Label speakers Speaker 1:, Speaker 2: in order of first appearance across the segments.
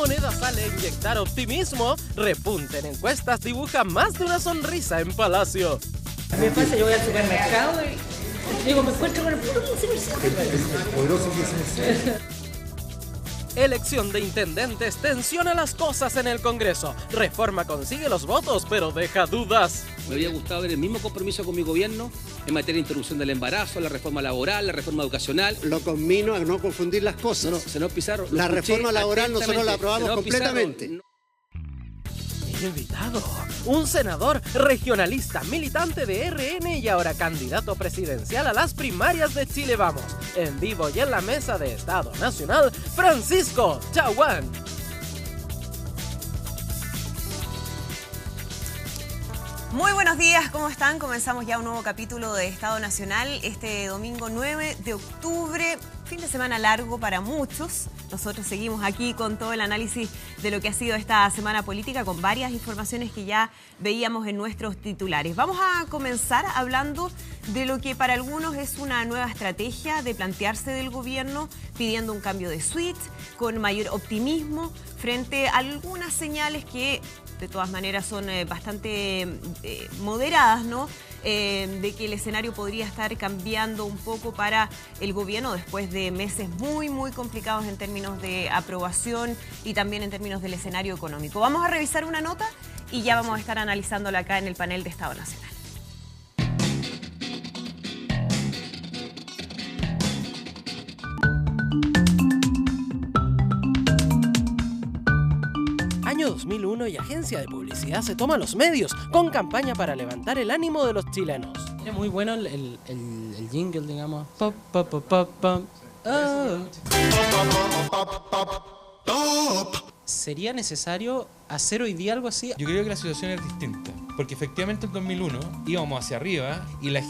Speaker 1: Moneda sale a inyectar optimismo. Repunte en encuestas dibuja más de una sonrisa en Palacio.
Speaker 2: A mí me pasa, yo voy al supermercado y digo, me encuentro con el puro 15%.
Speaker 3: El poderoso 15%.
Speaker 1: Elección de intendentes tensiona las cosas en el Congreso. Reforma consigue los votos, pero deja dudas.
Speaker 4: Me habría gustado ver el mismo compromiso con mi gobierno en materia de interrupción del embarazo, la reforma laboral, la reforma educacional.
Speaker 5: Lo conmino a no confundir las cosas.
Speaker 4: No, senador Pizarro.
Speaker 5: La reforma laboral nosotros la aprobamos completamente.
Speaker 4: Pizarro,
Speaker 1: Invitado, un senador regionalista, militante de RN y ahora candidato presidencial a las primarias de Chile Vamos. En vivo y en la mesa de Estado Nacional, Francisco Chaguán.
Speaker 6: Muy buenos días, ¿cómo están? Comenzamos ya un nuevo capítulo de Estado Nacional este domingo 9 de octubre, fin de semana largo para muchos. Nosotros seguimos aquí con todo el análisis de lo que ha sido esta semana política con varias informaciones que ya veíamos en nuestros titulares. Vamos a comenzar hablando de lo que para algunos es una nueva estrategia de plantearse del gobierno, pidiendo un cambio de switch, con mayor optimismo frente a algunas señales que de todas maneras son bastante moderadas, ¿no? De que el escenario podría estar cambiando un poco para el gobierno después de meses muy, muy complicados en términos de aprobación y también en términos del escenario económico. Vamos a revisar una nota y ya vamos a estar analizándola acá en el panel de Estado Nacional.
Speaker 1: Año 2001 y agencia de publicidad se toma los medios con campaña para levantar el ánimo de los chilenos.
Speaker 7: Es muy bueno el jingle, digamos. Pop, pop, pop, pop, pop. Oh. ¿Sería necesario hacer hoy día algo así?
Speaker 8: Yo creo que la situación es distinta, porque efectivamente en 2001 íbamos hacia arriba y la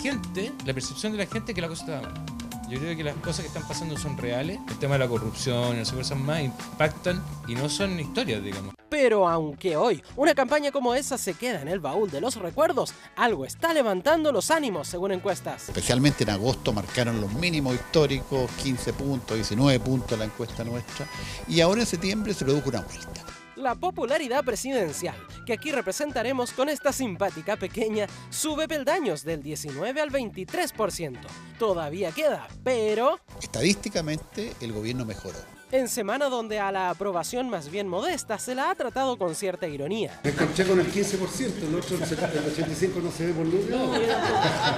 Speaker 8: percepción de la gente es que la cosa estaba mal. Yo creo que las cosas que están pasando son reales. El tema de la corrupción y las cosas más impactan y no son historias, digamos.
Speaker 1: Pero aunque hoy una campaña como esa se queda en el baúl de los recuerdos, algo está levantando los ánimos según encuestas.
Speaker 9: Especialmente en agosto marcaron los mínimos históricos, 15 puntos, 19 puntos la encuesta nuestra, y ahora en septiembre se produjo una vuelta.
Speaker 1: La popularidad presidencial, que aquí representaremos con esta simpática pequeña, sube peldaños del 19 al 23%. Todavía queda, pero
Speaker 9: Estadísticamente el gobierno mejoró.
Speaker 1: en semana donde a la aprobación más bien modesta se la ha tratado con cierta ironía.
Speaker 3: Me encontré con el 15%, el otro, el 85% no se ve por luz.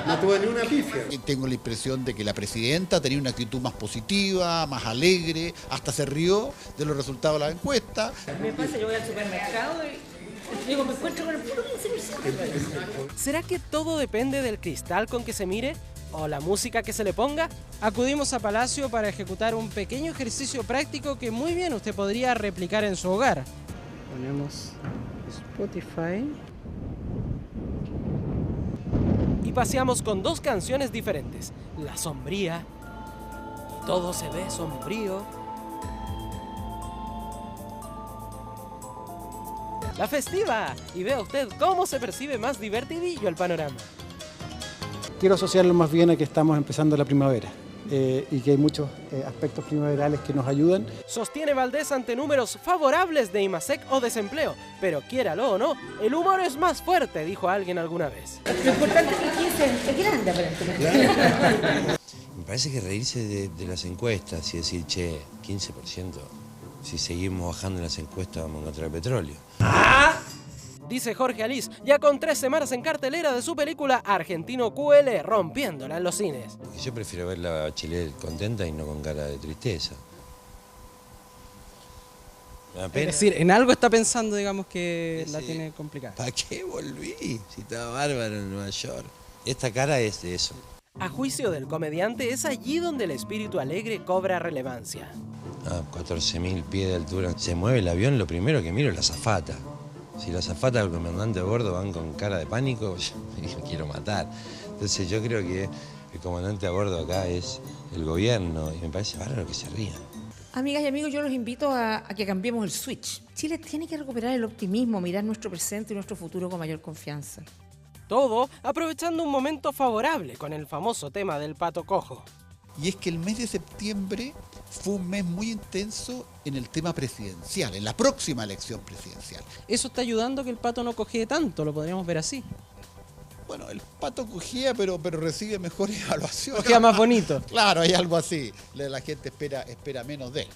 Speaker 3: No tuve ni una pifia.
Speaker 9: Y tengo la impresión de que la presidenta tenía una actitud más positiva, más alegre, hasta se rió de los resultados de la encuesta.
Speaker 2: A mí me pasa, yo voy al supermercado y digo, me encuentro con el puro 15%.
Speaker 1: ¿Será que todo depende del cristal con que se mire? ¿O la música que se le ponga?
Speaker 7: Acudimos a Palacio para ejecutar un pequeño ejercicio práctico que muy bien usted podría replicar en su hogar. Ponemos Spotify.
Speaker 1: Y paseamos con dos canciones diferentes. La sombría. Todo se ve sombrío. La festiva. Y vea usted cómo se percibe más divertidillo el panorama.
Speaker 10: Quiero asociarlo más bien a que estamos empezando la primavera y que hay muchos aspectos primaverales que nos ayudan.
Speaker 1: Sostiene Valdés ante números favorables de IMASEC o desempleo. Pero quiéralo o no, el humor es más fuerte, dijo alguien alguna vez.
Speaker 2: Lo importante es que el 15 es grande aparentemente.
Speaker 11: Me parece que reírse de las encuestas y decir, che, 15%, si seguimos bajando en las encuestas vamos a encontrar petróleo.
Speaker 1: Dice Jorge Alís, ya con 3 semanas en cartelera de su película Argentino QL, rompiéndola en los cines.
Speaker 11: Yo prefiero verla a Bachelet contenta y no con cara de tristeza. ¿Me da pena?
Speaker 7: Es decir, en algo está pensando, digamos, que la tiene complicada.
Speaker 11: ¿Para qué volví? Si estaba bárbaro en Nueva York. Esta cara es de eso.
Speaker 1: A juicio del comediante, es allí donde el espíritu alegre cobra relevancia.
Speaker 11: A 14.000 pies de altura. Se mueve el avión, lo primero que miro es la azafata. Si la azafata o el comandante a bordo van con cara de pánico, yo quiero matar. Entonces yo creo que el comandante a bordo acá es el gobierno y me parece bárbaro que se rían.
Speaker 12: Amigas y amigos, yo los invito a que cambiemos el switch. Chile tiene que recuperar el optimismo, mirar nuestro presente y nuestro futuro con mayor confianza.
Speaker 1: Todo aprovechando un momento favorable con el famoso tema del pato cojo.
Speaker 9: Y es que el mes de septiembre fue un mes muy intenso en el tema presidencial, en la próxima elección presidencial.
Speaker 7: Eso está ayudando a que el Pato no cojee tanto, lo podríamos ver así.
Speaker 9: Bueno, el Pato cogía, pero recibe mejores evaluaciones.
Speaker 7: Cogea más bonito.
Speaker 9: Claro, hay algo así. La gente espera menos de él.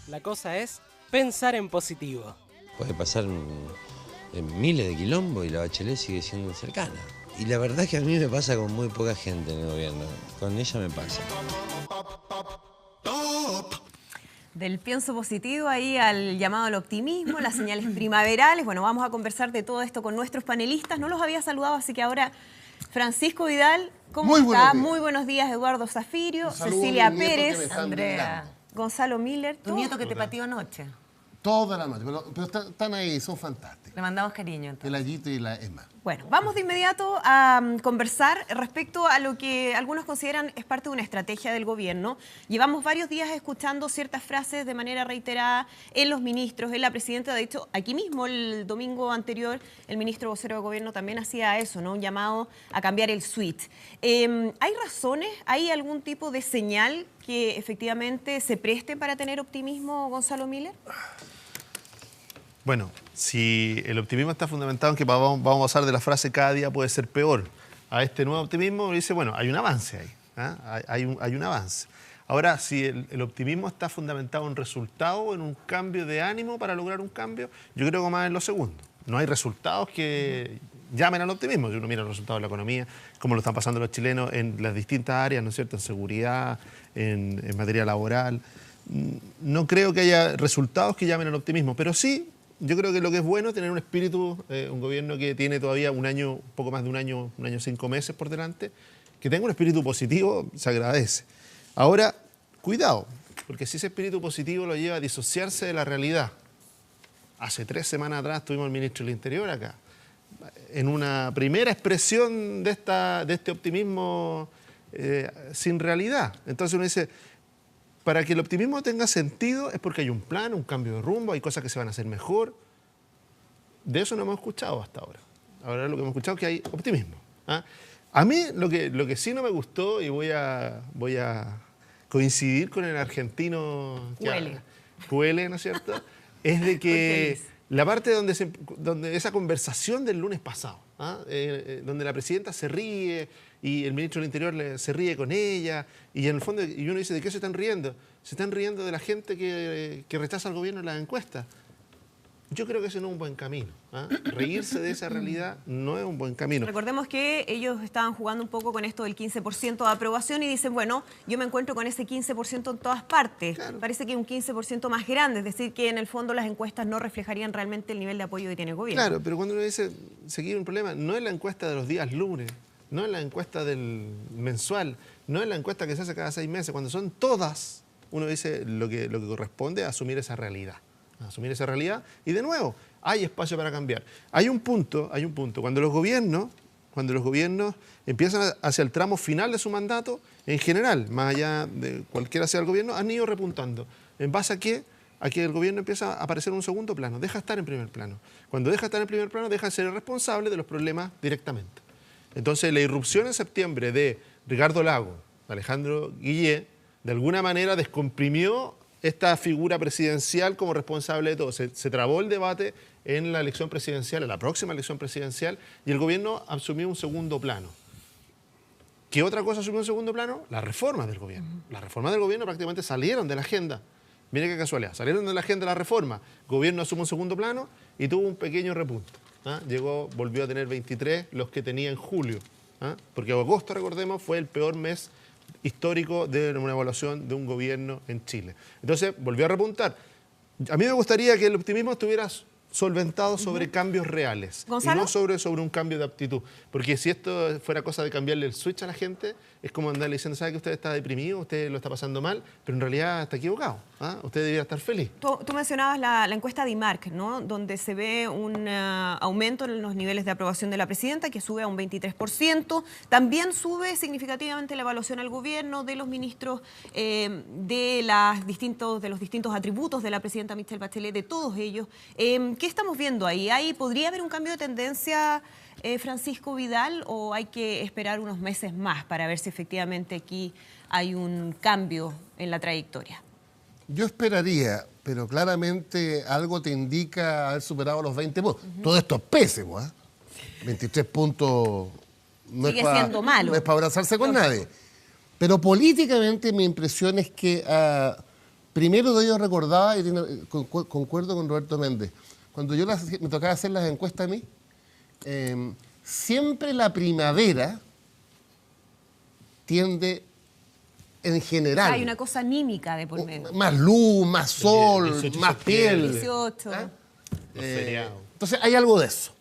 Speaker 1: La cosa es pensar en positivo.
Speaker 11: Puede pasar en miles de quilombos y la Bachelet sigue siendo cercana. Y la verdad es que a mí me pasa con muy poca gente en el gobierno. Con ella me pasa.
Speaker 6: Del pienso positivo ahí al llamado al optimismo, las señales primaverales. Bueno, vamos a conversar de todo esto con nuestros panelistas. No los había saludado, así que ahora Francisco Vidal, ¿cómo está? Muy buenos días, Eduardo Zafirio, Cecilia Pérez,
Speaker 2: Andrea,
Speaker 6: Gonzalo Miller.
Speaker 2: Tu nieto que te pateó anoche.
Speaker 3: Toda la noche, pero están ahí, son fantásticos.
Speaker 2: Le mandamos cariño entonces.
Speaker 3: El Ayito y la Emma.
Speaker 6: Bueno, vamos de inmediato a conversar respecto a lo que algunos consideran es parte de una estrategia del gobierno. Llevamos varios días escuchando ciertas frases de manera reiterada en los ministros, en la presidenta. De hecho, aquí mismo el domingo anterior, el ministro vocero de gobierno también hacía eso, ¿no? Un llamado a cambiar el switch. ¿Hay razones? ¿Hay algún tipo de señal que efectivamente se preste para tener optimismo, Gonzalo Miller?
Speaker 13: Bueno, si el optimismo está fundamentado en que vamos a pasar de la frase cada día puede ser peor a este nuevo optimismo, dice, bueno, hay un avance ahí, ¿eh? hay un avance. Ahora, si el optimismo está fundamentado en resultados, en un cambio de ánimo para lograr un cambio, yo creo que más en lo segundo. No hay resultados que llamen al optimismo. Si uno mira los resultados de la economía, cómo lo están pasando los chilenos en las distintas áreas, ¿no es cierto?, en seguridad, en materia laboral. No creo que haya resultados que llamen al optimismo, pero sí, yo creo que lo que es bueno es tener un espíritu, un gobierno que tiene todavía un año, un poco más de un año 5 meses por delante, que tenga un espíritu positivo, se agradece. Ahora, cuidado, porque si ese espíritu positivo lo lleva a disociarse de la realidad. Hace 3 semanas atrás tuvimos al ministro del Interior acá, en una primera expresión de este optimismo sin realidad. Entonces uno dice, para que el optimismo tenga sentido es porque hay un plan, un cambio de rumbo, hay cosas que se van a hacer mejor. De eso no hemos escuchado hasta ahora. Ahora lo que hemos escuchado es que hay optimismo. ¿Ah? A mí lo que sí no me gustó, y voy a coincidir con el argentino Huele, ¿no es cierto?, es de que la parte donde esa conversación del lunes pasado, donde la presidenta se ríe y el ministro del Interior se ríe con ella, y en el fondo y uno dice, ¿de qué se están riendo? Se están riendo de la gente que rechaza al gobierno en las encuestas. Yo creo que ese no es un buen camino. Reírse de esa realidad no es un buen camino.
Speaker 6: Recordemos que ellos estaban jugando un poco con esto del 15% de aprobación y dicen, bueno, yo me encuentro con ese 15% en todas partes. Claro. Parece que es un 15% más grande, es decir, que en el fondo las encuestas no reflejarían realmente el nivel de apoyo que tiene el gobierno.
Speaker 13: Claro, pero cuando uno dice seguir un problema, no es la encuesta de los días lunes, no es la encuesta del mensual, no es la encuesta que se hace cada 6 meses, cuando son todas, uno dice lo que corresponde a asumir esa realidad. Asumir esa realidad y de nuevo hay espacio para cambiar. Hay un punto, cuando los gobiernos empiezan hacia el tramo final de su mandato, en general, más allá de cualquiera sea el gobierno, han ido repuntando. ¿En base a qué? A que el gobierno empieza a aparecer en un segundo plano, deja de estar en primer plano. Cuando deja de estar en primer plano, deja de ser el responsable de los problemas directamente. Entonces, la irrupción en septiembre de Ricardo Lagos, Alejandro Guillé, de alguna manera descomprimió esta figura presidencial como responsable de todo. Se trabó el debate en la elección presidencial, en la próxima elección presidencial, y el gobierno asumió un segundo plano. ¿Qué otra cosa asumió un segundo plano? Las reformas del gobierno. Las reformas del gobierno prácticamente salieron de la agenda. Mire qué casualidad, salieron de la agenda las reformas. El gobierno asumió un segundo plano y tuvo un pequeño repunte. Volvió a tener 23 los que tenía en julio. Porque agosto, recordemos, fue el peor mes histórico de una evaluación de un gobierno en Chile. Entonces, volvió a repuntar. A mí me gustaría que el optimismo estuviera solventado sobre cambios reales.
Speaker 6: ¿Gonzalo?
Speaker 13: Y no sobre un cambio de actitud. Porque si esto fuera cosa de cambiarle el switch a la gente, es como andarle diciendo, ¿sabe que usted está deprimido, usted lo está pasando mal? Pero en realidad está equivocado. Usted debería estar feliz.
Speaker 6: Tú mencionabas la encuesta de IMARC, ¿no?, donde se ve un aumento en los niveles de aprobación de la presidenta, que sube a un 23%. También sube significativamente la evaluación al gobierno de los ministros, de los distintos atributos de la presidenta Michelle Bachelet, de todos ellos. ¿Qué estamos viendo ahí? ¿Podría haber un cambio de tendencia, Francisco Vidal, o hay que esperar unos meses más para ver si efectivamente aquí hay un cambio en la trayectoria?
Speaker 14: Yo esperaría, pero claramente algo te indica haber superado los 20 puntos. Todo esto es pésimo, ¿eh? 23 puntos no
Speaker 6: sigue siendo malo.
Speaker 14: No es para abrazarse con nadie. Pero políticamente mi impresión es que primero de ellos recordaba, y concuerdo con Roberto Méndez, cuando me tocaba hacer las encuestas a mí, siempre la primavera tiende, en general...
Speaker 6: Hay una cosa anímica de por medio.
Speaker 14: Más luz, más sol, 18, más piel.
Speaker 6: 18.
Speaker 14: Entonces hay algo de eso,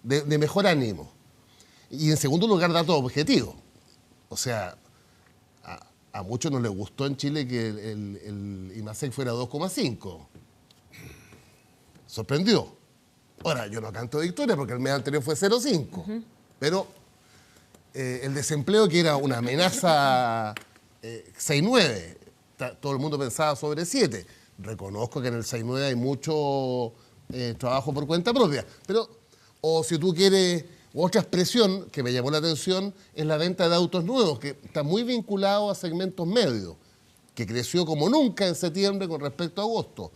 Speaker 14: de mejor ánimo. Y en segundo lugar, datos objetivos. O sea, a muchos no les gustó en Chile que el IMASEC fuera 2,5. Sorprendió. Ahora, yo no canto victoria porque el mes anterior fue 0,5. Pero el desempleo, que era una amenaza 6,9, todo el mundo pensaba sobre 7. Reconozco que en el 6,9 hay mucho trabajo por cuenta propia. Pero, o si tú quieres, otra expresión que me llamó la atención es la venta de autos nuevos, que está muy vinculado a segmentos medios, que creció como nunca en septiembre con respecto a agosto.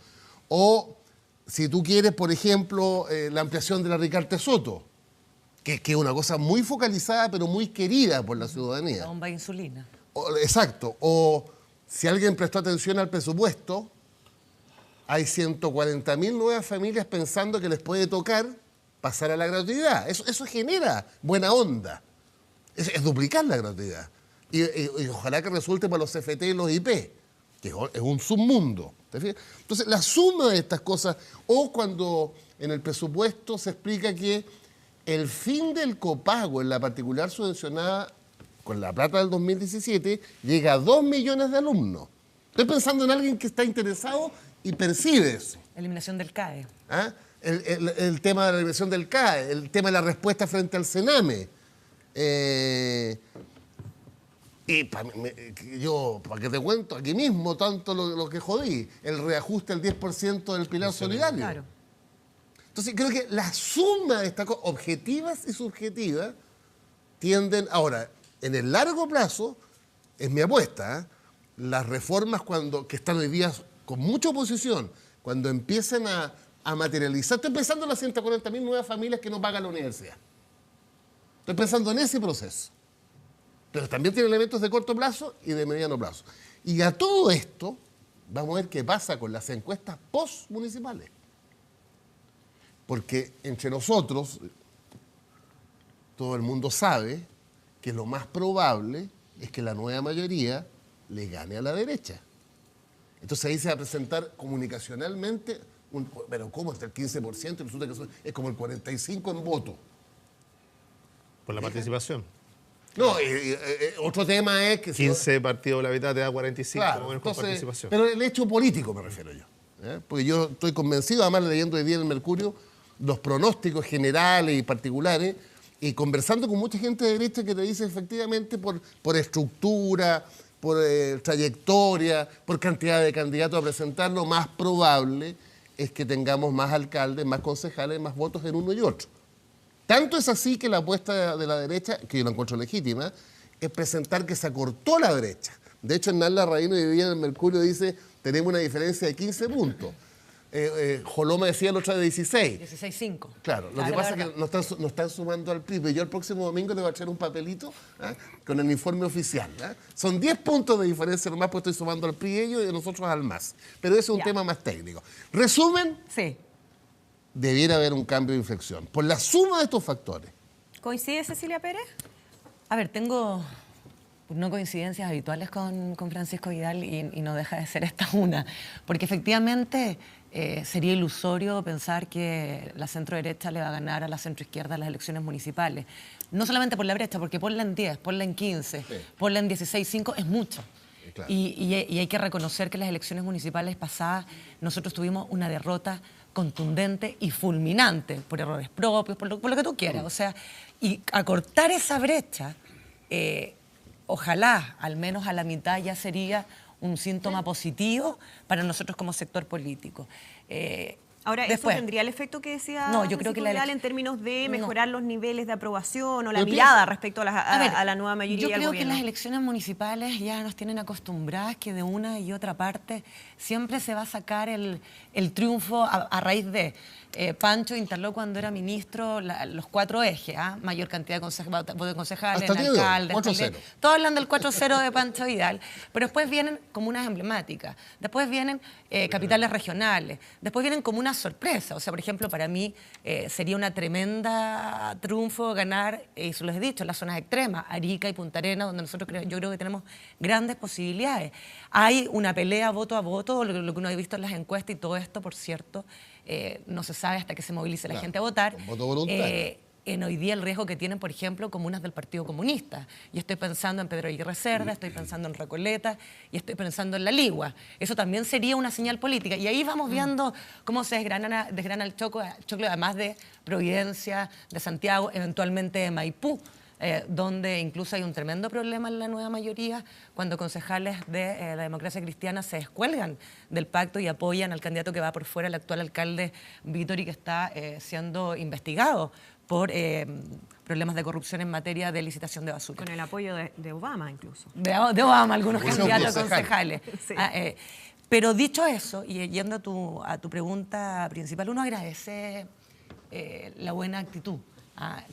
Speaker 14: O, si tú quieres, por ejemplo, la ampliación de la Ricarte Soto, que es una cosa muy focalizada, pero muy querida por la ciudadanía.
Speaker 2: La bomba de insulina.
Speaker 14: Exacto. O, si alguien prestó atención al presupuesto, hay 140.000 nuevas familias pensando que les puede tocar pasar a la gratuidad. Eso genera buena onda. Es duplicar la gratuidad. Y ojalá que resulte para los CFT y los IP, que es un submundo. ¿Te fijas? Entonces, la suma de estas cosas, o cuando en el presupuesto se explica que el fin del copago en la particular subvencionada con la plata del 2017 llega a 2 millones de alumnos. Estoy pensando en alguien que está interesado y percibe eso.
Speaker 2: Eliminación del CAE.
Speaker 14: ¿Ah? El tema de la eliminación del CAE, el tema de la respuesta frente al Sename. Y yo, para que te cuento, aquí mismo tanto lo que jodí, el reajuste del 10% del pilar solidario.
Speaker 2: Claro.
Speaker 14: Entonces creo que la suma de estas cosas, objetivas y subjetivas, tienden... Ahora, en el largo plazo, es mi apuesta, ¿eh? Las reformas que están hoy día con mucha oposición, cuando empiecen a materializar, estoy pensando en las 140.000 nuevas familias que no pagan la universidad. Estoy pensando en ese proceso. Pero también tiene elementos de corto plazo y de mediano plazo. Y a todo esto, vamos a ver qué pasa con las encuestas post-municipales. Porque entre nosotros, todo el mundo sabe que lo más probable es que la nueva mayoría le gane a la derecha. Entonces ahí se va a presentar comunicacionalmente, pero ¿cómo? Hasta el 15%, y resulta que es como el 45% en voto.
Speaker 13: Por la participación.
Speaker 14: No, otro tema es que...
Speaker 13: 15 partidos de la mitad te da 45,
Speaker 14: claro,
Speaker 13: con
Speaker 14: entonces,
Speaker 13: participación.
Speaker 14: Pero el hecho político me refiero yo. Porque yo estoy convencido, además leyendo hoy día en el Mercurio, los pronósticos generales y particulares, y conversando con mucha gente de derecha que te dice efectivamente por estructura, por trayectoria, por cantidad de candidatos a presentar, lo más probable es que tengamos más alcaldes, más concejales, más votos en uno y otro. Tanto es así que la apuesta de la derecha, que yo la encuentro legítima, es presentar que se acortó la brecha. De hecho, Hernán Larraín hoy día en el Mercurio dice, tenemos una diferencia de 15 puntos. Joló me decía el otro de 16.
Speaker 2: 16,5.
Speaker 14: Claro, lo que pasa es que no están sumando al PRI. Yo el próximo domingo le voy a echar un papelito con el informe oficial. Son 10 puntos de diferencia nomás, pues estoy sumando al PRI ellos y nosotros al MAS. Pero ese es un tema más técnico. Resumen,
Speaker 6: sí,
Speaker 14: debiera haber un cambio de inflexión por la suma de estos factores.
Speaker 6: ¿Coincide Cecilia Pérez?
Speaker 2: A ver, tengo no coincidencias habituales con Francisco Vidal y no deja de ser esta una, porque efectivamente sería ilusorio pensar que la centro-derecha le va a ganar a la centro-izquierda en las elecciones municipales. No solamente por la brecha, porque ponla en 10, ponla en 15, sí, ponla en 16,5 es mucho. Claro. Y hay que reconocer que en las elecciones municipales pasadas nosotros tuvimos una derrota contundente y fulminante por errores propios, por lo que tú quieras. O sea, y acortar esa brecha, ojalá al menos a la mitad ya sería un síntoma positivo para nosotros como sector político.
Speaker 6: Ahora,
Speaker 2: Después,
Speaker 6: ¿eso tendría el efecto que decía
Speaker 2: no, yo creo que
Speaker 6: Vidal en términos de mejorar los niveles de aprobación o la
Speaker 2: Yo
Speaker 6: mirada
Speaker 2: pienso-
Speaker 6: respecto a la nueva mayoría
Speaker 2: Yo
Speaker 6: del
Speaker 2: creo que
Speaker 6: gobierno?
Speaker 2: las elecciones municipales ya nos tienen acostumbradas que de una y otra parte siempre se va a sacar el triunfo a raíz de... Pancho instaló cuando era ministro los 4 ejes, mayor cantidad de votos de concejales,
Speaker 14: Hasta el día de hoy,
Speaker 2: alcaldes,
Speaker 14: 4-0.
Speaker 2: todos hablan del 4-0 de Pancho Vidal, pero después vienen comunas emblemáticas, después vienen capitales regionales, después vienen comunas sorpresas. O sea, por ejemplo, para mí sería una tremenda triunfo ganar, y se los he dicho, las zonas extremas, Arica y Punta Arenas, donde nosotros yo creo que tenemos grandes posibilidades. Hay una pelea voto a voto, lo que uno ha visto en las encuestas, y todo esto, por cierto, no se sabe hasta que se movilice la gente a votar.
Speaker 14: Con voto voluntario.
Speaker 2: En hoy día el riesgo que tienen, por ejemplo, comunas del Partido Comunista. Y estoy pensando en Pedro Aguirre Cerda, estoy pensando en Recoleta y estoy pensando en La Ligua. Eso también sería una señal política. Y ahí vamos viendo cómo se desgrana el choclo, además de Providencia, de Santiago, eventualmente de Maipú, donde incluso hay un tremendo problema en la nueva mayoría cuando concejales de la democracia cristiana se descuelgan del pacto y apoyan al candidato que va por fuera, el actual alcalde Vittori, que está siendo investigado por problemas de corrupción en materia de licitación de basura.
Speaker 6: Con el apoyo de Obama incluso.
Speaker 2: De Obama, algunos candidatos
Speaker 6: concejales.
Speaker 2: concejales. Sí. Pero dicho eso, y yendo a tu pregunta principal, uno agradece la buena actitud.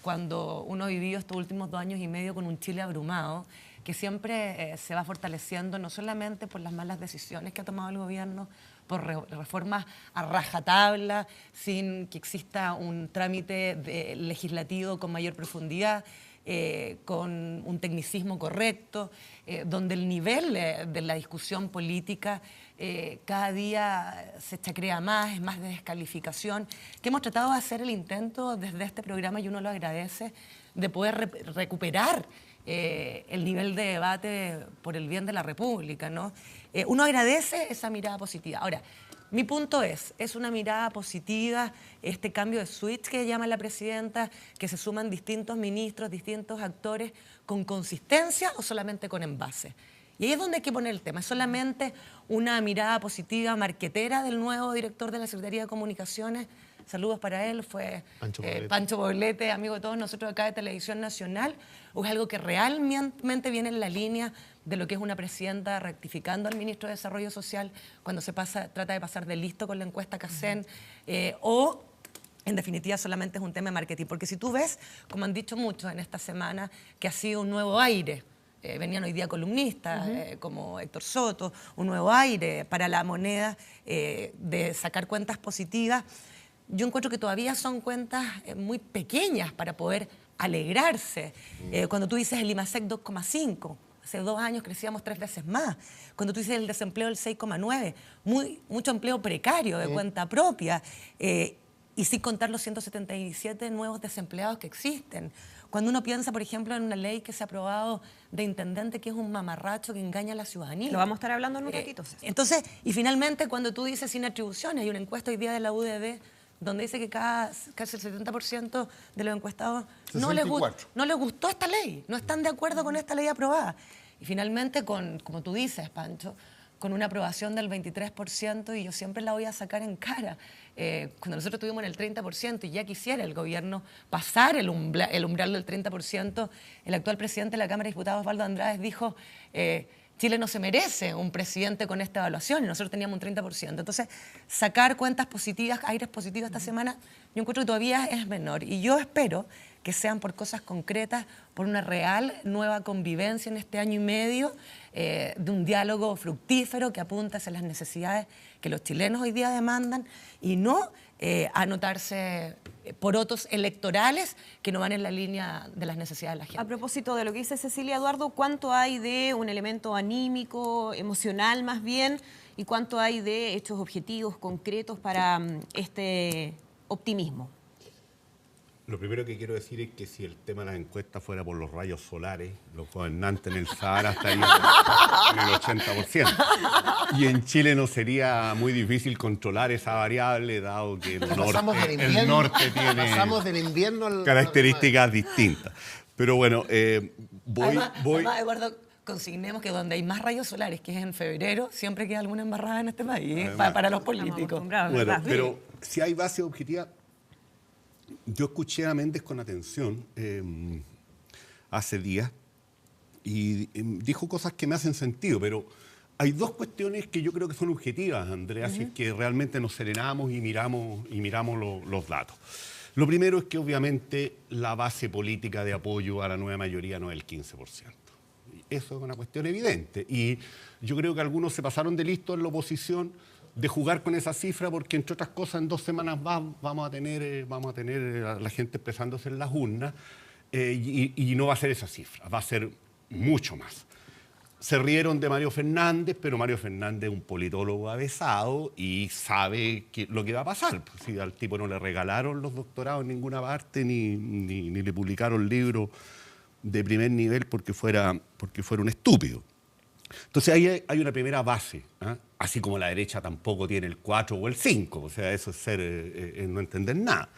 Speaker 2: Cuando uno ha vivido estos últimos 2 años y medio con un Chile abrumado, que siempre se va fortaleciendo no solamente por las malas decisiones que ha tomado el gobierno, por reformas a rajatabla, sin que exista un trámite legislativo con mayor profundidad, con un tecnicismo correcto, donde el nivel de la discusión política cada día se chacrea más, es más de descalificación, que hemos tratado de hacer el intento desde este programa, y uno lo agradece, de poder recuperar el nivel de debate por el bien de la República, ¿no? Uno agradece esa mirada positiva. Ahora, mi punto es una mirada positiva, este cambio de switch que llama la presidenta, que se suman distintos ministros, distintos actores, con consistencia o solamente con envase. Y ahí es donde hay que poner el tema. Es solamente una mirada positiva, marquetera del nuevo director de la Secretaría de Comunicaciones. Saludos para él, fue Pancho Poblete, amigo de todos nosotros acá de Televisión Nacional. O es algo que realmente viene en la línea de lo que es una presidenta rectificando al ministro de Desarrollo Social cuando trata de pasar de listo con la encuesta CACEN, o en definitiva solamente es un tema de marketing. Porque si tú ves, como han dicho muchos en esta semana, que ha sido un nuevo aire. Venían hoy día columnistas como Héctor Soto, un nuevo aire para La Moneda, de sacar cuentas positivas. Yo encuentro que todavía son cuentas muy pequeñas para poder alegrarse. Cuando tú dices el IMASEC 2,5, hace 2 años crecíamos 3 veces más. Cuando tú dices el desempleo del 6,9, mucho empleo precario de cuenta propia, y sin contar los 177 nuevos desempleados que existen. Cuando uno piensa, por ejemplo, en una ley que se ha aprobado de intendente, que es un mamarracho que engaña a la ciudadanía.
Speaker 6: Lo vamos a estar hablando en un ratito.
Speaker 2: Entonces, y finalmente, cuando tú dices sin atribuciones, hay una encuesta hoy día de la UDD donde dice que casi el 70% de los encuestados no les gustó esta ley, no están de acuerdo con esta ley aprobada. Y finalmente, como tú dices, Pancho, con una aprobación del 23%, y yo siempre la voy a sacar en cara. Cuando nosotros estuvimos en el 30% y ya quisiera el gobierno pasar el umbral del 30%, el actual presidente de la Cámara de Diputados, Osvaldo Andrades, dijo Chile no se merece un presidente con esta evaluación, y nosotros teníamos un 30%. Entonces, sacar cuentas positivas, aires positivos esta semana, yo encuentro que todavía es menor. Y yo espero que sean por cosas concretas, por una real nueva convivencia en este año y medio, de un diálogo fructífero que apunta hacia las necesidades que los chilenos hoy día demandan, y no anotarse porotos electorales que no van en la línea de las necesidades de la gente.
Speaker 6: A propósito de lo que dice Cecilia, Eduardo, ¿cuánto hay de un elemento anímico, emocional más bien, y cuánto hay de hechos objetivos, concretos para este optimismo?
Speaker 15: Lo primero que quiero decir es que si el tema de las encuestas fuera por los rayos solares, los gobernantes en el Sahara estarían en el 80%. Y en Chile no sería muy difícil controlar esa variable, dado que el norte tiene
Speaker 14: invierno
Speaker 15: características distintas. Pero bueno, voy...
Speaker 2: Además, Eduardo, consignemos que donde hay más rayos solares, que es en febrero, siempre queda alguna embarrada en este país, para los políticos.
Speaker 15: Bueno, pero si hay base objetiva, yo escuché a Méndez con atención hace días y dijo cosas que me hacen sentido, pero hay dos cuestiones que yo creo que son objetivas, Andrea, si es que realmente nos serenamos y miramos los datos. Lo primero es que obviamente la base política de apoyo a la nueva mayoría no es el 15%. Eso es una cuestión evidente. Y yo creo que algunos se pasaron de listo en la oposición de jugar con esa cifra porque, entre otras cosas, en 2 semanas más vamos a tener a la gente expresándose en las urnas y no va a ser esa cifra, va a ser mucho más. Se rieron de Mario Fernández, pero Mario Fernández es un politólogo avesado y sabe lo que va a pasar. Pues, si al tipo no le regalaron los doctorados en ninguna parte ni le publicaron libros de primer nivel porque fuera un estúpido. Entonces ahí hay una primera base, ¿eh? Así como la derecha tampoco tiene el 4 o el 5, o sea, eso es no entender nada.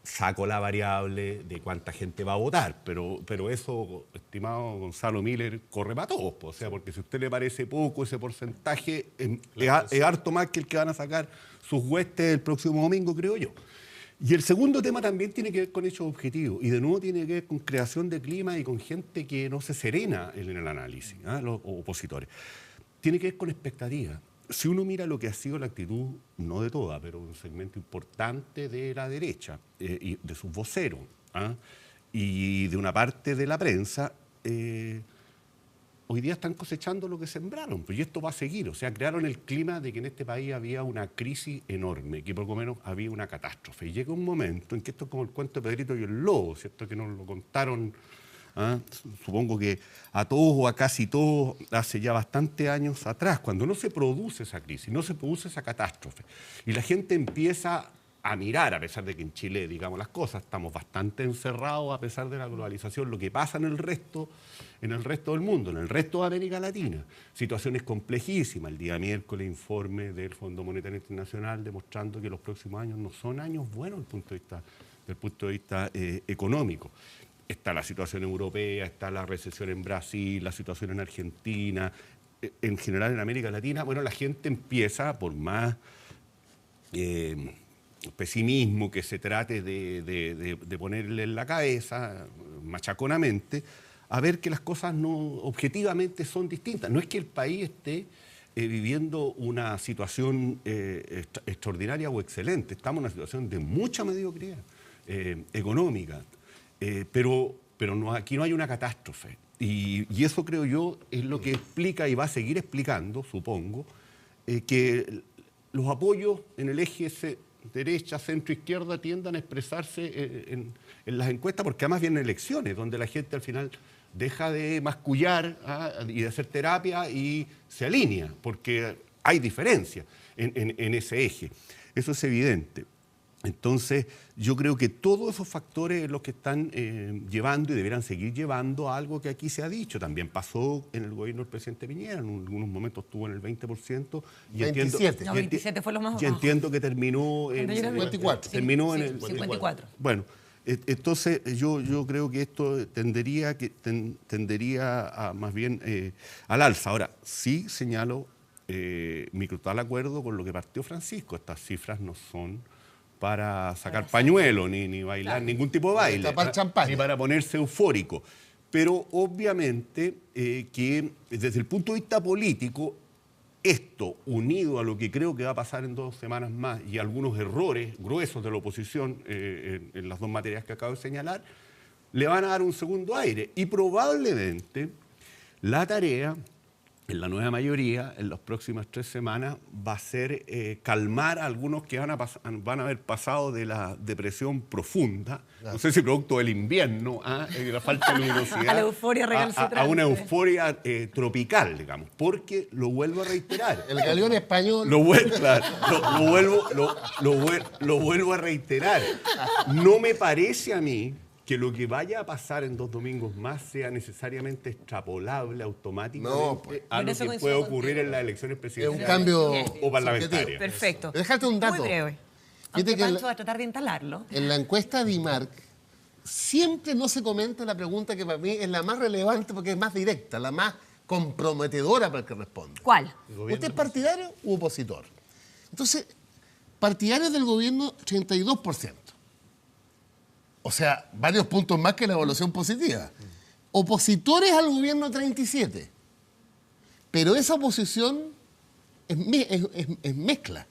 Speaker 15: Saco la variable de cuánta gente va a votar, pero eso, estimado Gonzalo Miller, corre para todos, o sea, porque si a usted le parece poco ese porcentaje, es harto más que el que van a sacar sus huestes el próximo domingo, creo yo. Y el segundo tema también tiene que ver con hechos objetivos, y de nuevo tiene que ver con creación de clima y con gente que no se serena en el análisis, ¿eh? Los opositores. Tiene que ver con expectativas. Si uno mira lo que ha sido la actitud, no de toda, pero un segmento importante de la derecha, y de sus voceros, ¿ah? Y de una parte de la prensa, hoy día están cosechando lo que sembraron, pues, y esto va a seguir. O sea, crearon el clima de que en este país había una crisis enorme, que por lo menos había una catástrofe. Y llega un momento en que esto es como el cuento de Pedrito y el Lobo, ¿cierto? Que nos lo contaron... ¿ah? Supongo que a todos o a casi todos hace ya bastantes años atrás, cuando no se produce esa crisis, no se produce esa catástrofe, y la gente empieza a mirar, a pesar de que en Chile, digamos las cosas, estamos bastante encerrados a pesar de la globalización, lo que pasa en el resto del mundo, en el resto de América Latina, situaciones complejísimas. El día miércoles informe del Fondo Monetario Internacional demostrando que los próximos años no son años buenos desde el punto de vista económico. Está la situación europea, está la recesión en Brasil, la situación en Argentina, en general en América Latina. Bueno, la gente empieza, por más pesimismo que se trate de ponerle en la cabeza, machaconamente, a ver que las cosas no objetivamente son distintas. No es que el país esté viviendo una situación extraordinaria o excelente, estamos en una situación de mucha mediocridad económica. Pero no, aquí no hay una catástrofe. Y eso, creo yo, es lo que explica y va a seguir explicando, supongo, que los apoyos en el eje derecha, centro, izquierda tiendan a expresarse en las encuestas, porque además vienen elecciones, donde la gente al final deja de mascullar y de hacer terapia y se alinea, porque hay diferencia en ese eje. Eso es evidente. Entonces, yo creo que todos esos factores son los que están llevando y deberán seguir llevando a algo que aquí se ha dicho. También pasó en el gobierno del presidente Piñera, en algunos momentos estuvo en el 20%. Y
Speaker 2: 27. No, 27 fue lo más bajo.
Speaker 15: Y entiendo que terminó en el
Speaker 14: 54.
Speaker 15: Terminó en el
Speaker 2: 54.
Speaker 15: Bueno, entonces yo creo que esto tendería a, más bien al alza. Ahora, sí señalo mi total acuerdo con lo que partió Francisco. Estas cifras no son para sacar pañuelo, ni bailar, ningún tipo de baile,
Speaker 14: tapar champaña,
Speaker 15: ni para ponerse eufórico. Pero obviamente que desde el punto de vista político, esto, unido a lo que creo que va a pasar en 2 semanas más y algunos errores gruesos de la oposición en las 2 materias que acabo de señalar, le van a dar un segundo aire. Y probablemente la tarea en la nueva mayoría, en las próximas 3 semanas, va a ser calmar a algunos que van a haber pasado de la depresión profunda, no sé si producto del invierno, de la falta de luminosidad,
Speaker 2: a la euforia
Speaker 15: a una euforia tropical, digamos, porque lo vuelvo a reiterar.
Speaker 14: El galeón español.
Speaker 15: Lo vuelvo a reiterar. No me parece a mí que lo que vaya a pasar en 2 domingos más sea necesariamente extrapolable automáticamente a lo que puede ocurrir en las elecciones presidenciales.
Speaker 14: Es un cambio
Speaker 15: o parlamentarias.
Speaker 6: Perfecto.
Speaker 14: Déjate un dato.
Speaker 2: Muy breve. Aunque Pancho va a tratar de instalarlo.
Speaker 14: En la encuesta de IMARC siempre no se comenta la pregunta que para mí es la más relevante porque es más directa, la más comprometedora para el que responde.
Speaker 6: ¿Cuál?
Speaker 14: ¿Usted es partidario u opositor? Entonces, partidarios del gobierno, 32%. O sea, varios puntos más que la evaluación positiva. Opositores al gobierno, 37%. Pero esa oposición es mezcla.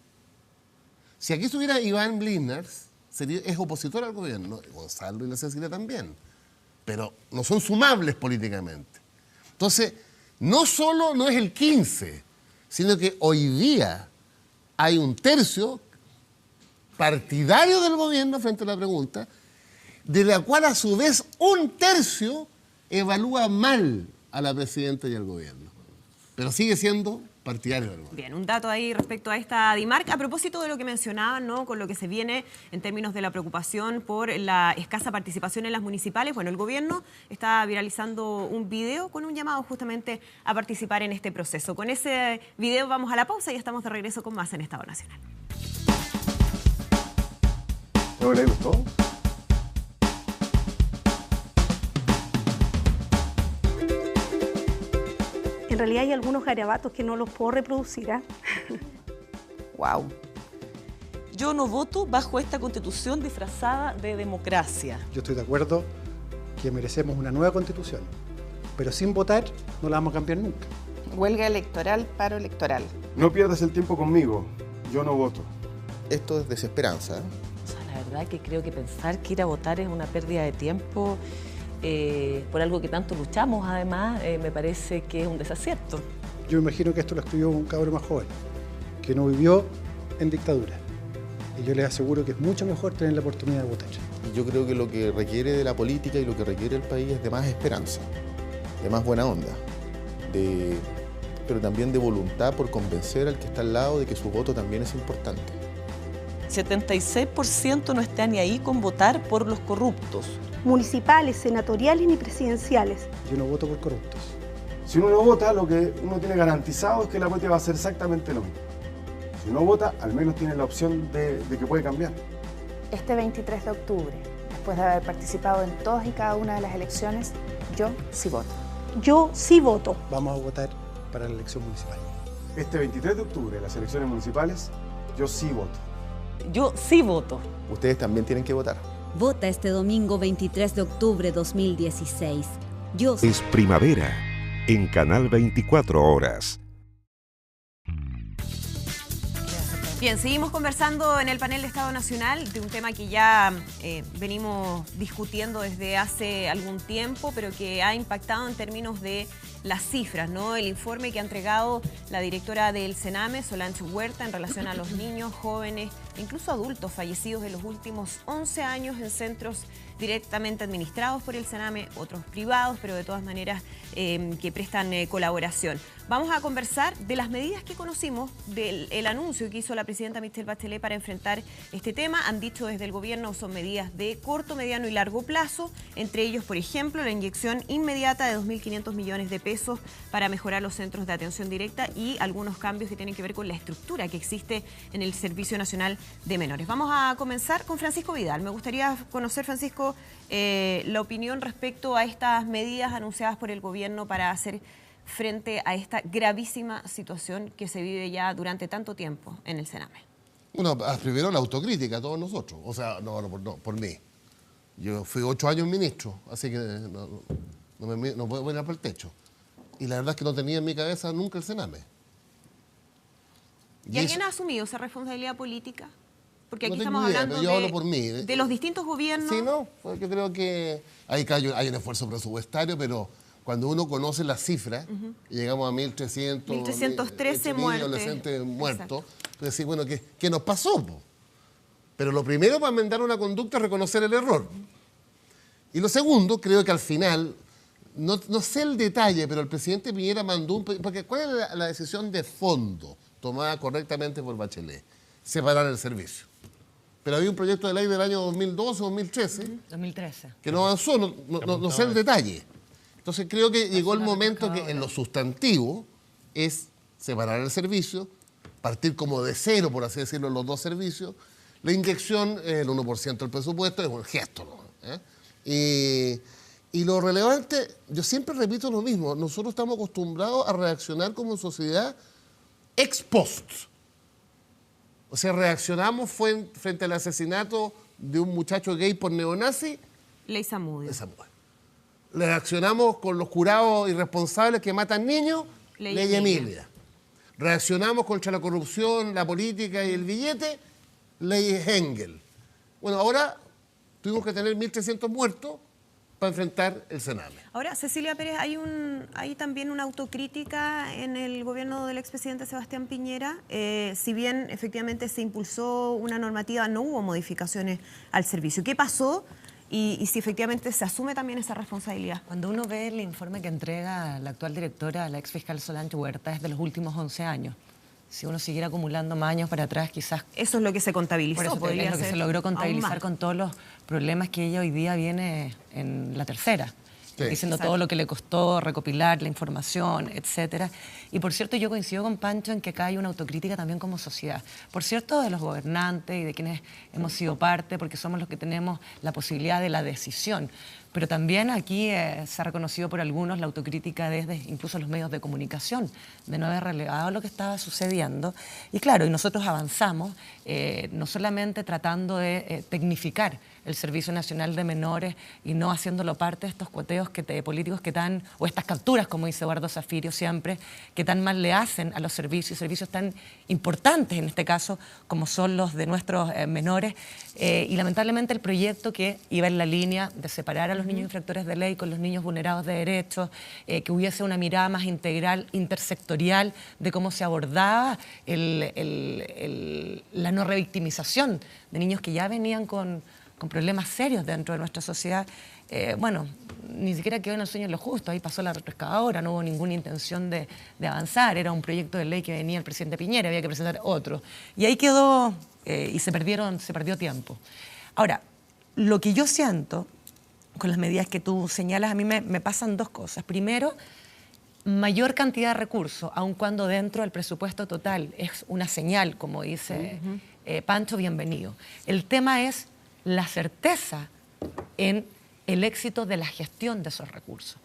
Speaker 14: Si aquí estuviera Iván Linders, es opositor al gobierno, Gonzalo y la Cecilia también, pero no son sumables políticamente. Entonces, no solo no es el 15, sino que hoy día hay un tercio partidario del gobierno frente a la pregunta, de la cual a su vez un tercio evalúa mal a la presidenta y al gobierno. Pero sigue siendo partidario del gobierno.
Speaker 6: Bien, un dato ahí respecto a esta DIMARC. A propósito de lo que mencionaban, ¿no?, con lo que se viene en términos de la preocupación por la escasa participación en las municipales, bueno, el gobierno está viralizando un video con un llamado justamente a participar en este proceso. Con ese video vamos a la pausa y estamos de regreso con más en Estado Nacional.
Speaker 16: ¿No le gustó?
Speaker 17: En realidad hay algunos garabatos que no los puedo reproducir.
Speaker 18: Wow. Yo no voto bajo esta constitución disfrazada de democracia.
Speaker 10: Yo estoy de acuerdo que merecemos una nueva constitución, pero sin votar no la vamos a cambiar nunca.
Speaker 19: Huelga electoral, paro electoral.
Speaker 16: No pierdas el tiempo conmigo, yo no voto.
Speaker 20: Esto es desesperanza.
Speaker 18: O sea, la verdad que creo que pensar que ir a votar es una pérdida de tiempo por algo que tanto luchamos, además, me parece que es un desacierto.
Speaker 10: Yo me imagino que esto lo escribió un cabrón más joven, que no vivió en dictadura. Y yo les aseguro que es mucho mejor tener la oportunidad de votar.
Speaker 20: Yo creo que lo que requiere de la política y lo que requiere el país es de más esperanza, de más buena onda, pero también de voluntad por convencer al que está al lado de que su voto también es importante.
Speaker 18: 76% no está ni ahí con votar por los corruptos.
Speaker 17: Municipales, senatoriales ni presidenciales.
Speaker 10: Yo no voto por corruptos.
Speaker 16: Si uno no vota, lo que uno tiene garantizado es que la política va a hacer exactamente lo mismo. Si no vota, al menos tiene la opción de que puede cambiar.
Speaker 19: Este 23 de octubre, después de haber participado en todas y cada una de las elecciones, yo sí voto.
Speaker 17: Yo sí voto.
Speaker 10: Vamos a votar para la elección municipal.
Speaker 16: Este 23 de octubre, las elecciones municipales, yo sí voto.
Speaker 18: Yo sí voto.
Speaker 20: Ustedes también tienen que votar.
Speaker 21: Vota este domingo 23 de octubre 2016. Yo sí.
Speaker 22: Es primavera en Canal 24 Horas.
Speaker 6: Bien, seguimos conversando en el panel de Estado Nacional de un tema que ya venimos discutiendo desde hace algún tiempo, pero que ha impactado en términos de las cifras, ¿no? El informe que ha entregado la directora del Sename, Solange Huerta, en relación a los niños, jóvenes e incluso adultos fallecidos en los últimos 11 años en centros directamente administrados por el Sename, otros privados, pero de todas maneras que prestan colaboración. Vamos a conversar de las medidas que conocimos, del anuncio que hizo la presidenta Michelle Bachelet para enfrentar este tema. Han dicho desde el gobierno son medidas de corto, mediano y largo plazo, entre ellos, por ejemplo, la inyección inmediata de 2.500 millones de pesos para mejorar los centros de atención directa y algunos cambios que tienen que ver con la estructura que existe en el Servicio Nacional de Menores. Vamos a comenzar con Francisco Vidal. Me gustaría conocer, Francisco, la opinión respecto a estas medidas anunciadas por el gobierno para hacer frente a esta gravísima situación que se vive ya durante tanto tiempo en el Sename.
Speaker 14: Bueno, primero la autocrítica a todos nosotros, o sea, no por mí. Yo fui 8 años ministro, así que no puedo mirar por el techo. Y la verdad es que no tenía en mi cabeza nunca el Sename.
Speaker 6: ¿Y alguien ha asumido esa responsabilidad política? Porque aquí
Speaker 14: no
Speaker 6: estamos
Speaker 14: idea,
Speaker 6: hablando
Speaker 14: yo hablo por mí.
Speaker 6: De los distintos gobiernos.
Speaker 14: Sí, no, yo creo que hay un esfuerzo presupuestario, pero cuando uno conoce las cifras, y llegamos a 1.313
Speaker 6: muertes.
Speaker 14: Adolescentes muertos, entonces, bueno, ¿qué nos pasó? Pero lo primero para enmendar una conducta es reconocer el error. Y lo segundo, creo que al final, no sé el detalle, pero el presidente Piñera mandó porque ¿cuál es la decisión de fondo tomada correctamente por Bachelet? Separar el servicio. Pero había un proyecto de ley del año 2012 o 2013.
Speaker 2: 2013.
Speaker 14: Que no avanzó, no sé el detalle. Entonces creo que llegó el momento que en lo sustantivo es separar el servicio, partir como de cero, por así decirlo, en los dos servicios. La inyección, el 1% del presupuesto, es un gesto, ¿no? Y lo relevante, yo siempre repito lo mismo, nosotros estamos acostumbrados a reaccionar como sociedad ex post. O sea, reaccionamos frente al asesinato de un muchacho gay por neonazi.
Speaker 6: Ley Zamudio.
Speaker 14: Reaccionamos con los jurados irresponsables que matan niños. Ley Emilia. Reaccionamos contra la corrupción, la política y el billete. Ley Engel. Bueno, ahora tuvimos que tener 1.300 muertos para enfrentar el Sename.
Speaker 6: Ahora, Cecilia Pérez, hay también una autocrítica en el gobierno del expresidente Sebastián Piñera. Si bien efectivamente se impulsó una normativa, no hubo modificaciones al servicio. ¿Qué pasó? Y si efectivamente se asume también esa responsabilidad.
Speaker 2: Cuando uno ve el informe que entrega la actual directora, la ex fiscal Solange Huerta, es de los últimos 11 años. Si uno siguiera acumulando más años para atrás, quizás...
Speaker 6: Eso es lo que se contabilizó.
Speaker 2: Por eso es lo que se logró contabilizar con todos los problemas que ella hoy día viene en la tercera. Sí. Diciendo todo lo que le costó recopilar la información, etcétera. Y por cierto, yo coincido con Pancho en que acá hay una autocrítica también como sociedad. Por cierto, de los gobernantes y de quienes hemos sido parte, porque somos los que tenemos la posibilidad de la decisión. Pero también aquí se ha reconocido por algunos la autocrítica desde incluso los medios de comunicación, de no haber relegado lo que estaba sucediendo. Y claro, y nosotros avanzamos, no solamente tratando de tecnificar el Servicio Nacional de Menores y no haciéndolo parte de estos cuoteos políticos que tan, o estas capturas, como dice Eduardo Zafirio siempre, que tan mal le hacen a los servicios tan importantes en este caso, como son los de nuestros menores. Y lamentablemente el proyecto que iba en la línea de separar a los niños infractores de ley con los niños vulnerados de derechos, que hubiese una mirada más integral, intersectorial, de cómo se abordaba la no revictimización de niños que ya venían con problemas serios dentro de nuestra sociedad. Bueno, ni siquiera quedó en el sueño de lo justo, ahí pasó la retroexcavadora, no hubo ninguna intención de avanzar, era un proyecto de ley que venía el presidente Piñera, había que presentar otro. Y ahí quedó y se perdió tiempo. Ahora, lo que yo siento con las medidas que tú señalas, a mí me pasan dos cosas. Primero, mayor cantidad de recursos, aun cuando dentro del presupuesto total es una señal, como dice Pancho, bienvenido. El tema es la certeza en el éxito de la gestión de esos recursos.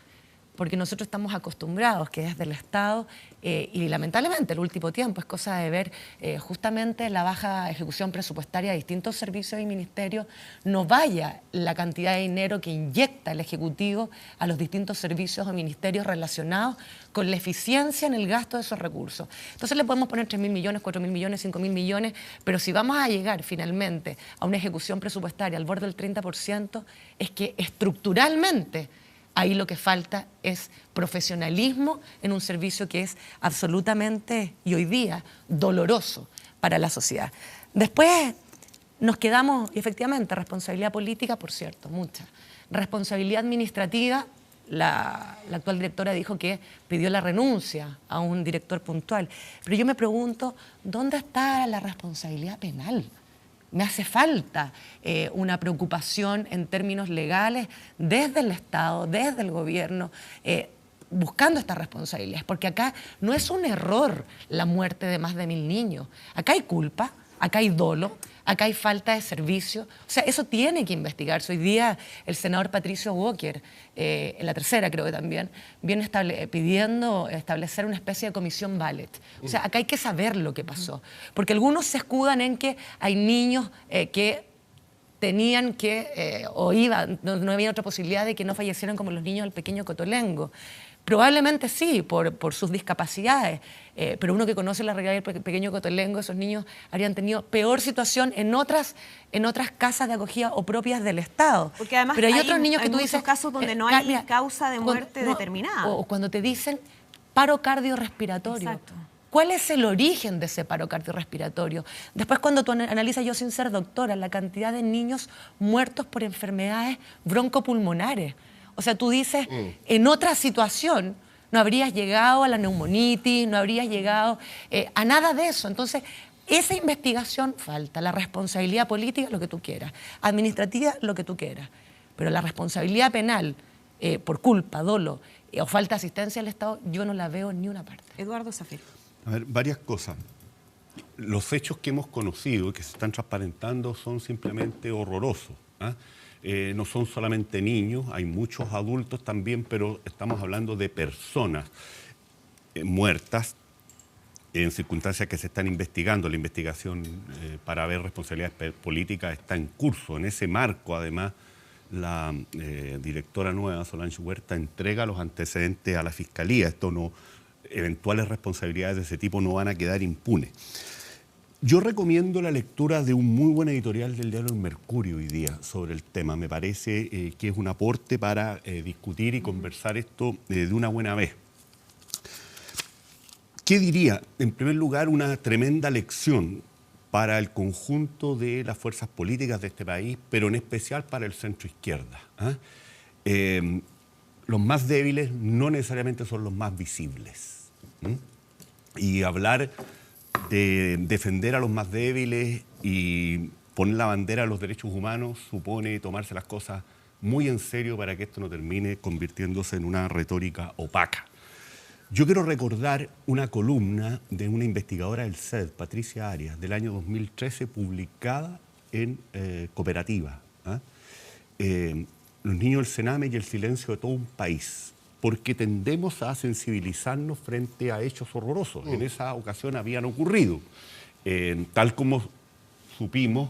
Speaker 2: Porque nosotros estamos acostumbrados que desde el Estado, y lamentablemente el último tiempo es cosa de ver justamente la baja ejecución presupuestaria de distintos servicios y ministerios, no vaya la cantidad de dinero que inyecta el Ejecutivo a los distintos servicios o ministerios relacionados con la eficiencia en el gasto de esos recursos. Entonces le podemos poner 3.000 millones, 4.000 millones, 5.000 millones, pero si vamos a llegar finalmente a una ejecución presupuestaria al borde del 30%, es que estructuralmente ahí lo que falta es profesionalismo en un servicio que es absolutamente, y hoy día, doloroso para la sociedad. Después nos quedamos, y efectivamente, responsabilidad política, por cierto, mucha. Responsabilidad administrativa, la actual directora dijo que pidió la renuncia a un director puntual. Pero yo me pregunto, ¿dónde está la responsabilidad penal? Me hace falta una preocupación en términos legales desde el Estado, desde el gobierno, buscando estas responsabilidades, porque acá no es un error la muerte de más de 1.000 niños. Acá hay culpa, acá hay dolo, acá hay falta de servicio. O sea, eso tiene que investigarse. Hoy día el senador Patricio Walker, en la tercera creo que también, viene pidiendo establecer una especie de comisión Ballet. O sea, acá hay que saber lo que pasó. Porque algunos se escudan en que hay niños que tenían que, o iban, no había otra posibilidad de que no fallecieran como los niños del pequeño Cotolengo. Probablemente sí, por sus discapacidades, pero uno que conoce la realidad del pequeño Cotolengo, esos niños habrían tenido peor situación en otras casas de acogida o propias del Estado.
Speaker 6: Porque además
Speaker 2: pero hay otros niños que tú dices,
Speaker 6: casos donde no hay causa de muerte determinada.
Speaker 2: O cuando te dicen paro cardiorrespiratorio. Exacto. ¿Cuál es el origen de ese paro cardiorrespiratorio? Después, cuando tú analizas, yo sin ser doctora, la cantidad de niños muertos por enfermedades broncopulmonares. O sea, tú dices, en otra situación no habrías llegado a la neumonitis, no habrías llegado a nada de eso. Entonces, esa investigación falta, la responsabilidad política, lo que tú quieras, administrativa, lo que tú quieras. Pero la responsabilidad penal, por culpa, dolo o falta de asistencia al Estado, yo no la veo en ni una parte.
Speaker 6: Eduardo Zafirio.
Speaker 15: A ver, varias cosas. Los hechos que hemos conocido y que se están transparentando son simplemente horrorosos, ¿ah? no son solamente niños, hay muchos adultos también, pero estamos hablando de personas muertas en circunstancias que se están investigando. La investigación para ver responsabilidades políticas está en curso. En ese marco, además, la directora nueva, Solange Huerta, entrega los antecedentes a la Fiscalía. Eventuales responsabilidades de ese tipo no van a quedar impunes. Yo recomiendo la lectura de un muy buen editorial del diario El Mercurio hoy día sobre el tema. Me parece que es un aporte para discutir y conversar esto de una buena vez. ¿Qué diría? En primer lugar, una tremenda lección para el conjunto de las fuerzas políticas de este país, pero en especial para el centro izquierda. Los más débiles no necesariamente son los más visibles. Y hablar de defender a los más débiles y poner la bandera de los derechos humanos supone tomarse las cosas muy en serio para que esto no termine convirtiéndose en una retórica opaca. Yo quiero recordar una columna de una investigadora del CED, Patricia Arias, del año 2013, publicada en Cooperativa. Los niños del Sename y el silencio de todo un país, porque tendemos a sensibilizarnos frente a hechos horrorosos. En esa ocasión habían ocurrido, tal como supimos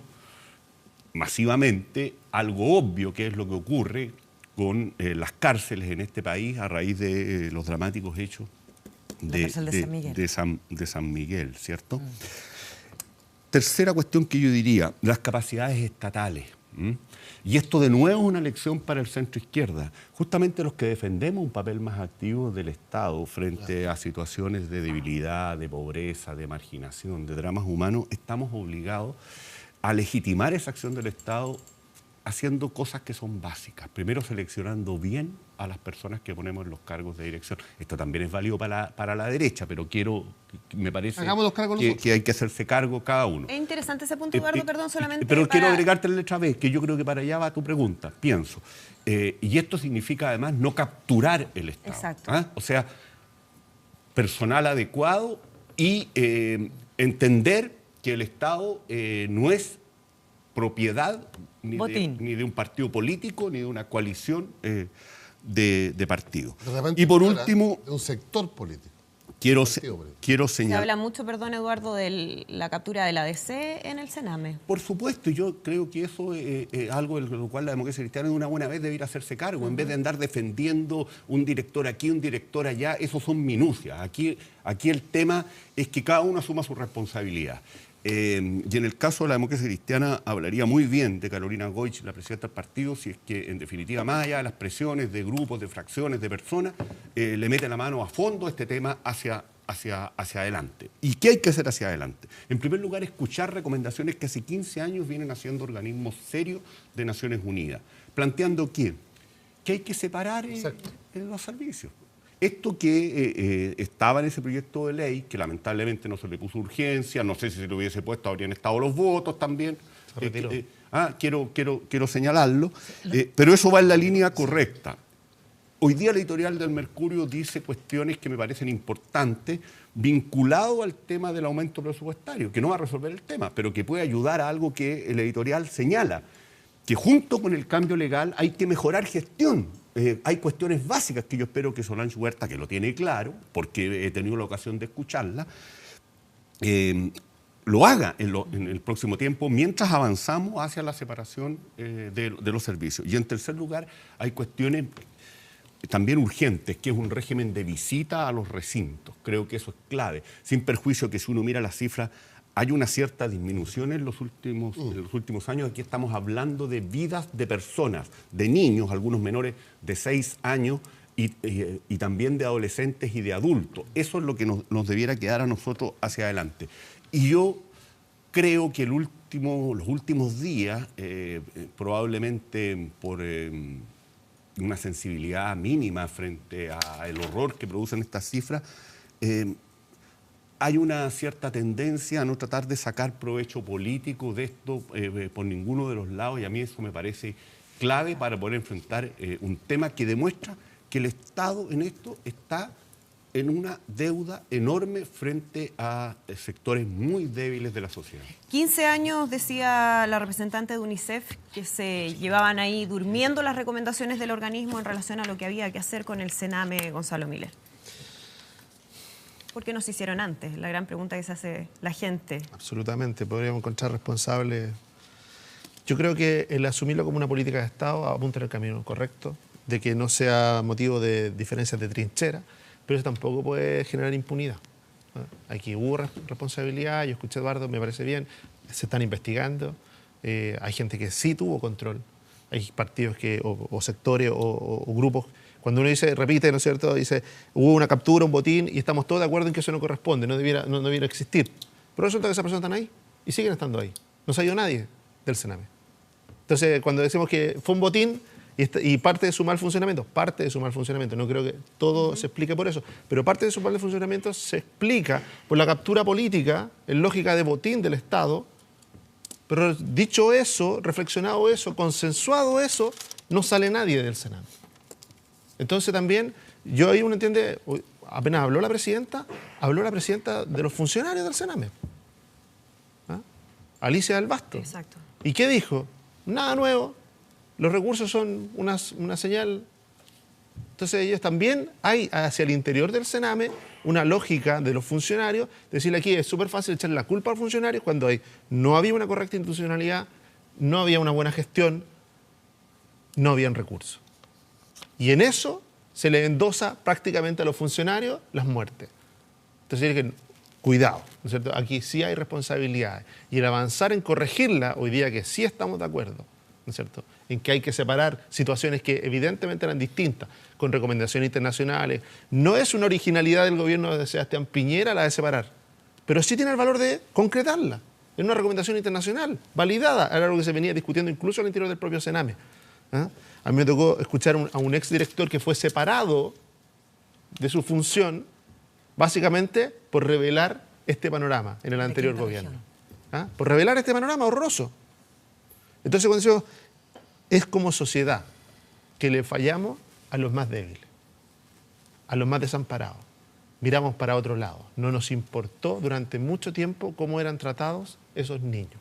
Speaker 15: masivamente, algo obvio que es lo que ocurre con las cárceles en este país a raíz de los dramáticos hechos de San Miguel, ¿cierto? Tercera cuestión que yo diría, las capacidades estatales. Y esto de nuevo es una lección para el centro izquierda. Justamente los que defendemos un papel más activo del Estado frente a situaciones de debilidad, de pobreza, de marginación, de dramas humanos, estamos obligados a legitimar esa acción del Estado haciendo cosas que son básicas. Primero, seleccionando bien a las personas que ponemos en los cargos de dirección. Esto también es válido para la derecha, pero me parece que hay que hacerse cargo cada uno.
Speaker 6: Es interesante ese punto, Eduardo, perdón, solamente
Speaker 15: pero quiero agregarte la letra B, que yo creo que para allá va tu pregunta, pienso. Y esto significa además no capturar el Estado.
Speaker 6: Exacto.
Speaker 15: O sea, personal adecuado y entender que el Estado no es propiedad ni de un partido político, ni de una coalición de partidos. Y por último,
Speaker 14: de un sector político.
Speaker 15: Quiero
Speaker 6: Se
Speaker 15: señalar...
Speaker 6: habla mucho, perdón, Eduardo, de la captura de la DC en el Sename.
Speaker 15: Por supuesto, yo creo que eso es algo de lo cual la democracia cristiana de una buena vez debería hacerse cargo, en vez de andar defendiendo un director aquí, un director allá, eso son minucias. Aquí el tema es que cada uno asuma su responsabilidad. Y en el caso de la democracia cristiana hablaría muy bien de Carolina Goich, la presidenta del partido, si es que en definitiva, más allá de las presiones de grupos, de fracciones, de personas, le mete la mano a fondo a este tema hacia adelante. ¿Y qué hay que hacer hacia adelante? En primer lugar, escuchar recomendaciones que hace 15 años vienen haciendo organismos serios de Naciones Unidas, planteando que hay que separar los servicios. Esto que estaba en ese proyecto de ley, que lamentablemente no se le puso urgencia, no sé si se le hubiese puesto, habrían estado los votos también. Quiero señalarlo, pero eso va en la línea correcta. Hoy día el editorial del Mercurio dice cuestiones que me parecen importantes, vinculado al tema del aumento presupuestario, que no va a resolver el tema, pero que puede ayudar a algo que el editorial señala, que junto con el cambio legal hay que mejorar gestión. Hay cuestiones básicas que yo espero que Solange Huerta, que lo tiene claro, porque he tenido la ocasión de escucharla, lo haga en el próximo tiempo, mientras avanzamos hacia la separación de los servicios. Y en tercer lugar, hay cuestiones también urgentes, que es un régimen de visita a los recintos. Creo que eso es clave, sin perjuicio que si uno mira las cifras, hay una cierta disminución en los últimos años. Aquí estamos hablando de vidas de personas, de niños, algunos menores de 6 años y también de adolescentes y de adultos. Eso es lo que nos debiera quedar a nosotros hacia adelante. Y yo creo que los últimos días, probablemente por una sensibilidad mínima frente al horror que producen estas cifras, hay una cierta tendencia a no tratar de sacar provecho político de esto por ninguno de los lados, y a mí eso me parece clave para poder enfrentar un tema que demuestra que el Estado en esto está en una deuda enorme frente a sectores muy débiles de la sociedad.
Speaker 6: 15 años, decía la representante de UNICEF, que se llevaban ahí durmiendo las recomendaciones del organismo en relación a lo que había que hacer con el Sename, Gonzalo Miller. ¿Por qué no se hicieron antes? La gran pregunta que se hace la gente.
Speaker 13: Absolutamente, podríamos encontrar responsables. Yo creo que el asumirlo como una política de Estado apunta en el camino correcto, de que no sea motivo de diferencias de trinchera, pero eso tampoco puede generar impunidad. Aquí hubo responsabilidad, yo escuché a Eduardo, me parece bien, se están investigando, hay gente que sí tuvo control, hay partidos o sectores o grupos, cuando uno dice, repite, ¿no es cierto?, dice, hubo una captura, un botín, y estamos todos de acuerdo en que eso no corresponde, no debiera existir. Pero resulta que esas personas están ahí y siguen estando ahí. No se ha ido nadie del Sename. Entonces, cuando decimos que fue un botín, y parte de su mal funcionamiento, no creo que todo se explique por eso, pero parte de su mal funcionamiento se explica por la captura política en lógica de botín del Estado. Pero dicho eso, reflexionado eso, consensuado eso, no sale nadie del Sename. Entonces también, yo ahí uno entiende, apenas habló la presidenta de los funcionarios del Sename. Alicia del Basto.
Speaker 6: Exacto.
Speaker 13: ¿Y qué dijo? Nada nuevo. Los recursos son una señal. Entonces ellos también hay hacia el interior del Sename una lógica de los funcionarios, decirle aquí es súper fácil echarle la culpa a los funcionarios cuando no había una correcta institucionalidad, no había una buena gestión, no habían recursos. Y en eso se le endosa prácticamente a los funcionarios las muertes. Entonces hay que cuidado, ¿no es cierto? Aquí sí hay responsabilidades. Y el avanzar en corregirla, hoy día que sí estamos de acuerdo, ¿no es cierto?, en que hay que separar situaciones que evidentemente eran distintas, con recomendaciones internacionales. No es una originalidad del gobierno de Sebastián Piñera la de separar, pero sí tiene el valor de concretarla en una recomendación internacional, validada. Era algo que se venía discutiendo incluso al interior del propio Sename. A mí me tocó escuchar a un exdirector que fue separado de su función básicamente por revelar este panorama en el anterior gobierno. Por revelar este panorama horroroso. Entonces, cuando decimos, es como sociedad que le fallamos a los más débiles, a los más desamparados. Miramos para otro lado. No nos importó durante mucho tiempo cómo eran tratados esos niños.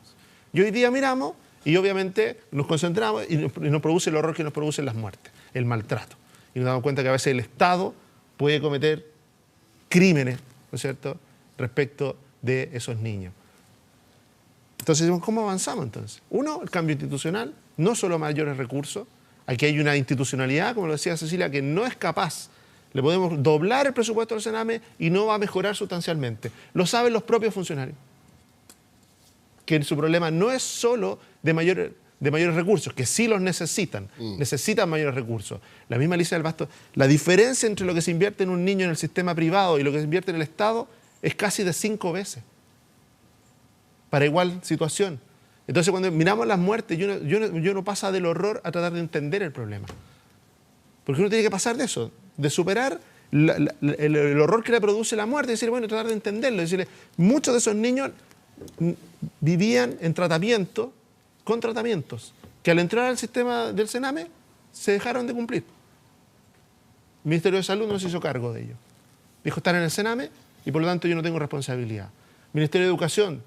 Speaker 13: Y hoy día miramos y obviamente nos concentramos y nos produce el horror que nos producen las muertes, el maltrato. Y nos damos cuenta que a veces el Estado puede cometer crímenes, ¿no es cierto?, respecto de esos niños. Entonces, ¿cómo avanzamos entonces? Uno, el cambio institucional, no solo mayores recursos. Aquí hay una institucionalidad, como lo decía Cecilia, que no es capaz. Le podemos doblar el presupuesto del Sename y no va a mejorar sustancialmente. Lo saben los propios funcionarios. Que su problema no es solo de mayores recursos, que sí los necesitan. Necesitan mayores recursos. La misma Alicia del Basto, la diferencia entre lo que se invierte en un niño en el sistema privado y lo que se invierte en el Estado es casi de 5 veces. Para igual situación. Entonces, cuando miramos las muertes, yo no pasa del horror a tratar de entender el problema. Porque uno tiene que pasar de eso, de superar el horror que le produce la muerte, y decir, bueno, tratar de entenderlo. Decirle, muchos de esos niños vivían en tratamiento, con tratamientos, que al entrar al sistema del Sename se dejaron de cumplir. El Ministerio de Salud no se hizo cargo de ello. Dijo, están en el Sename y por lo tanto yo no tengo responsabilidad. El Ministerio de Educación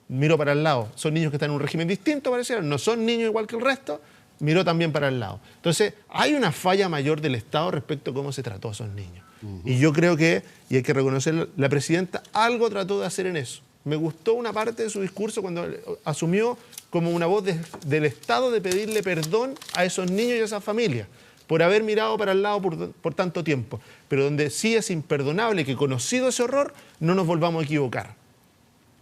Speaker 13: miró para el lado. Son niños que están en un régimen distinto, pareciera, no son niños igual que el resto, miró también para el lado. Entonces, hay una falla mayor del Estado respecto a cómo se trató a esos niños. Y yo creo que, y hay que reconocerlo, la presidenta algo trató de hacer en eso. Me gustó una parte de su discurso cuando asumió como una voz del Estado de pedirle perdón a esos niños y a esas familias por haber mirado para el lado por tanto tiempo. Pero donde sí es imperdonable que, conocido ese horror, no nos volvamos a equivocar.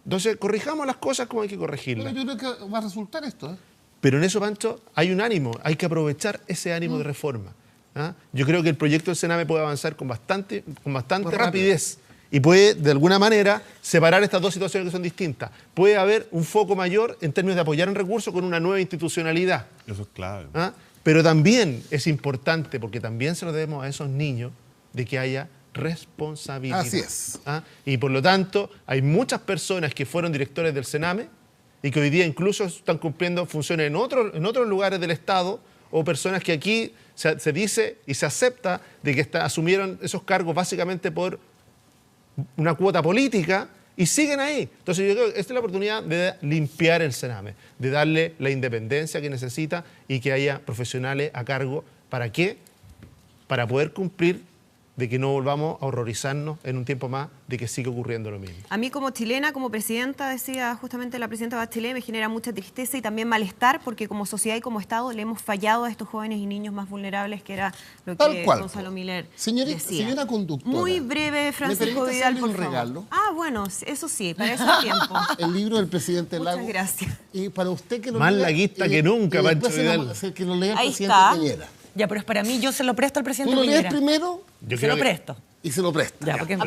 Speaker 13: Entonces, corrijamos las cosas como hay que corregirlas.
Speaker 14: Pero yo creo que va a resultar esto.
Speaker 13: Pero en eso, Pancho, hay un ánimo. Hay que aprovechar ese ánimo de reforma. Yo creo que el proyecto del Sename puede avanzar con bastante rapidez. Y puede, de alguna manera, separar estas dos situaciones que son distintas. Puede haber un foco mayor en términos de apoyar en recursos con una nueva institucionalidad.
Speaker 15: Eso es clave.
Speaker 13: Pero también es importante, porque también se lo debemos a esos niños, de que haya responsabilidad.
Speaker 14: Así es.
Speaker 13: Y por lo tanto, hay muchas personas que fueron directores del Sename y que hoy día incluso están cumpliendo funciones en otros lugares del Estado, o personas que aquí se dice y se acepta de que asumieron esos cargos básicamente por una cuota política y siguen ahí. Entonces yo creo que esta es la oportunidad de limpiar el Sename, de darle la independencia que necesita y que haya profesionales a cargo. ¿Para qué? Para poder cumplir de que no volvamos a horrorizarnos en un tiempo más de que siga ocurriendo lo mismo.
Speaker 6: A mí como chilena, como presidenta, decía justamente la presidenta Bachelet, me genera mucha tristeza y también malestar porque como sociedad y como Estado le hemos fallado a estos jóvenes y niños más vulnerables, que era lo que Gonzalo Miller decía.
Speaker 14: Señora conductora.
Speaker 6: Muy breve, Francisco Vidal, por
Speaker 14: un
Speaker 6: favor.
Speaker 14: regalo?
Speaker 6: Bueno, eso sí, para eso hay tiempo.
Speaker 14: El libro del presidente Lago.
Speaker 6: Muchas gracias.
Speaker 14: Y para usted que lo
Speaker 13: Más
Speaker 14: lea,
Speaker 13: laguista que nunca, Pancho Vidal.
Speaker 14: Que lo lea el
Speaker 6: Ahí
Speaker 14: presidente
Speaker 6: está.
Speaker 14: Piñera.
Speaker 2: Ya, pero es para mí, yo se lo presto al presidente
Speaker 14: ¿Tú lo lees
Speaker 2: Piñera.
Speaker 14: primero?
Speaker 2: Se lo presto.
Speaker 14: Y se lo presta.
Speaker 2: Ya, porque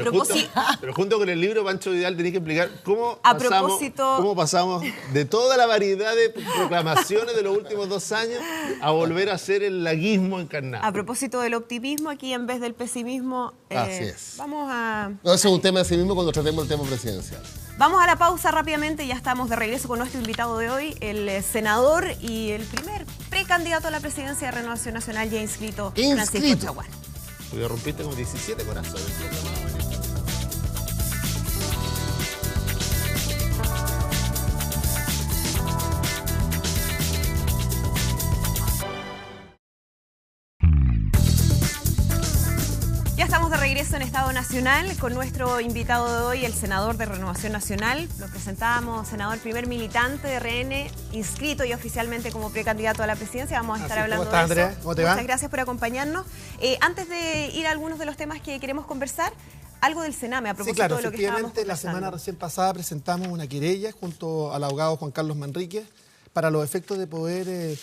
Speaker 13: Pero junto con el libro, Pancho Vidal, tenés que explicar cómo
Speaker 6: propósito-
Speaker 13: pasamos de toda la variedad de proclamaciones de los últimos 2 años a volver a ser el laguismo encarnado.
Speaker 6: A propósito del optimismo, aquí en vez del pesimismo,
Speaker 14: Así es.
Speaker 6: vamos a...
Speaker 14: No, ese es un tema de sí mismo cuando tratemos el tema presidencial.
Speaker 6: Vamos a la pausa rápidamente, ya estamos de regreso con nuestro invitado de hoy, el senador y el primer precandidato a la presidencia de Renovación Nacional ya inscrito, Francisco Chaguán.
Speaker 13: Tú ya rompiste como 17 corazones.
Speaker 6: Ya estamos de regreso en Estado Nacional con nuestro invitado de hoy, el senador de Renovación Nacional. Lo presentábamos, senador, primer militante de RN, inscrito y oficialmente como precandidato a la presidencia. Vamos a estar hablando
Speaker 4: ¿Cómo estás,
Speaker 6: de eso.
Speaker 4: Andrea? ¿Cómo te va?
Speaker 6: Muchas gracias por acompañarnos. Antes de ir a algunos de los temas que queremos conversar, algo del Sename, a propósito
Speaker 4: Sí, claro,
Speaker 6: de lo que estábamos
Speaker 4: efectivamente, la
Speaker 6: conversando.
Speaker 4: semana recién pasada presentamos una querella junto al abogado Juan Carlos Manríquez para los efectos de poder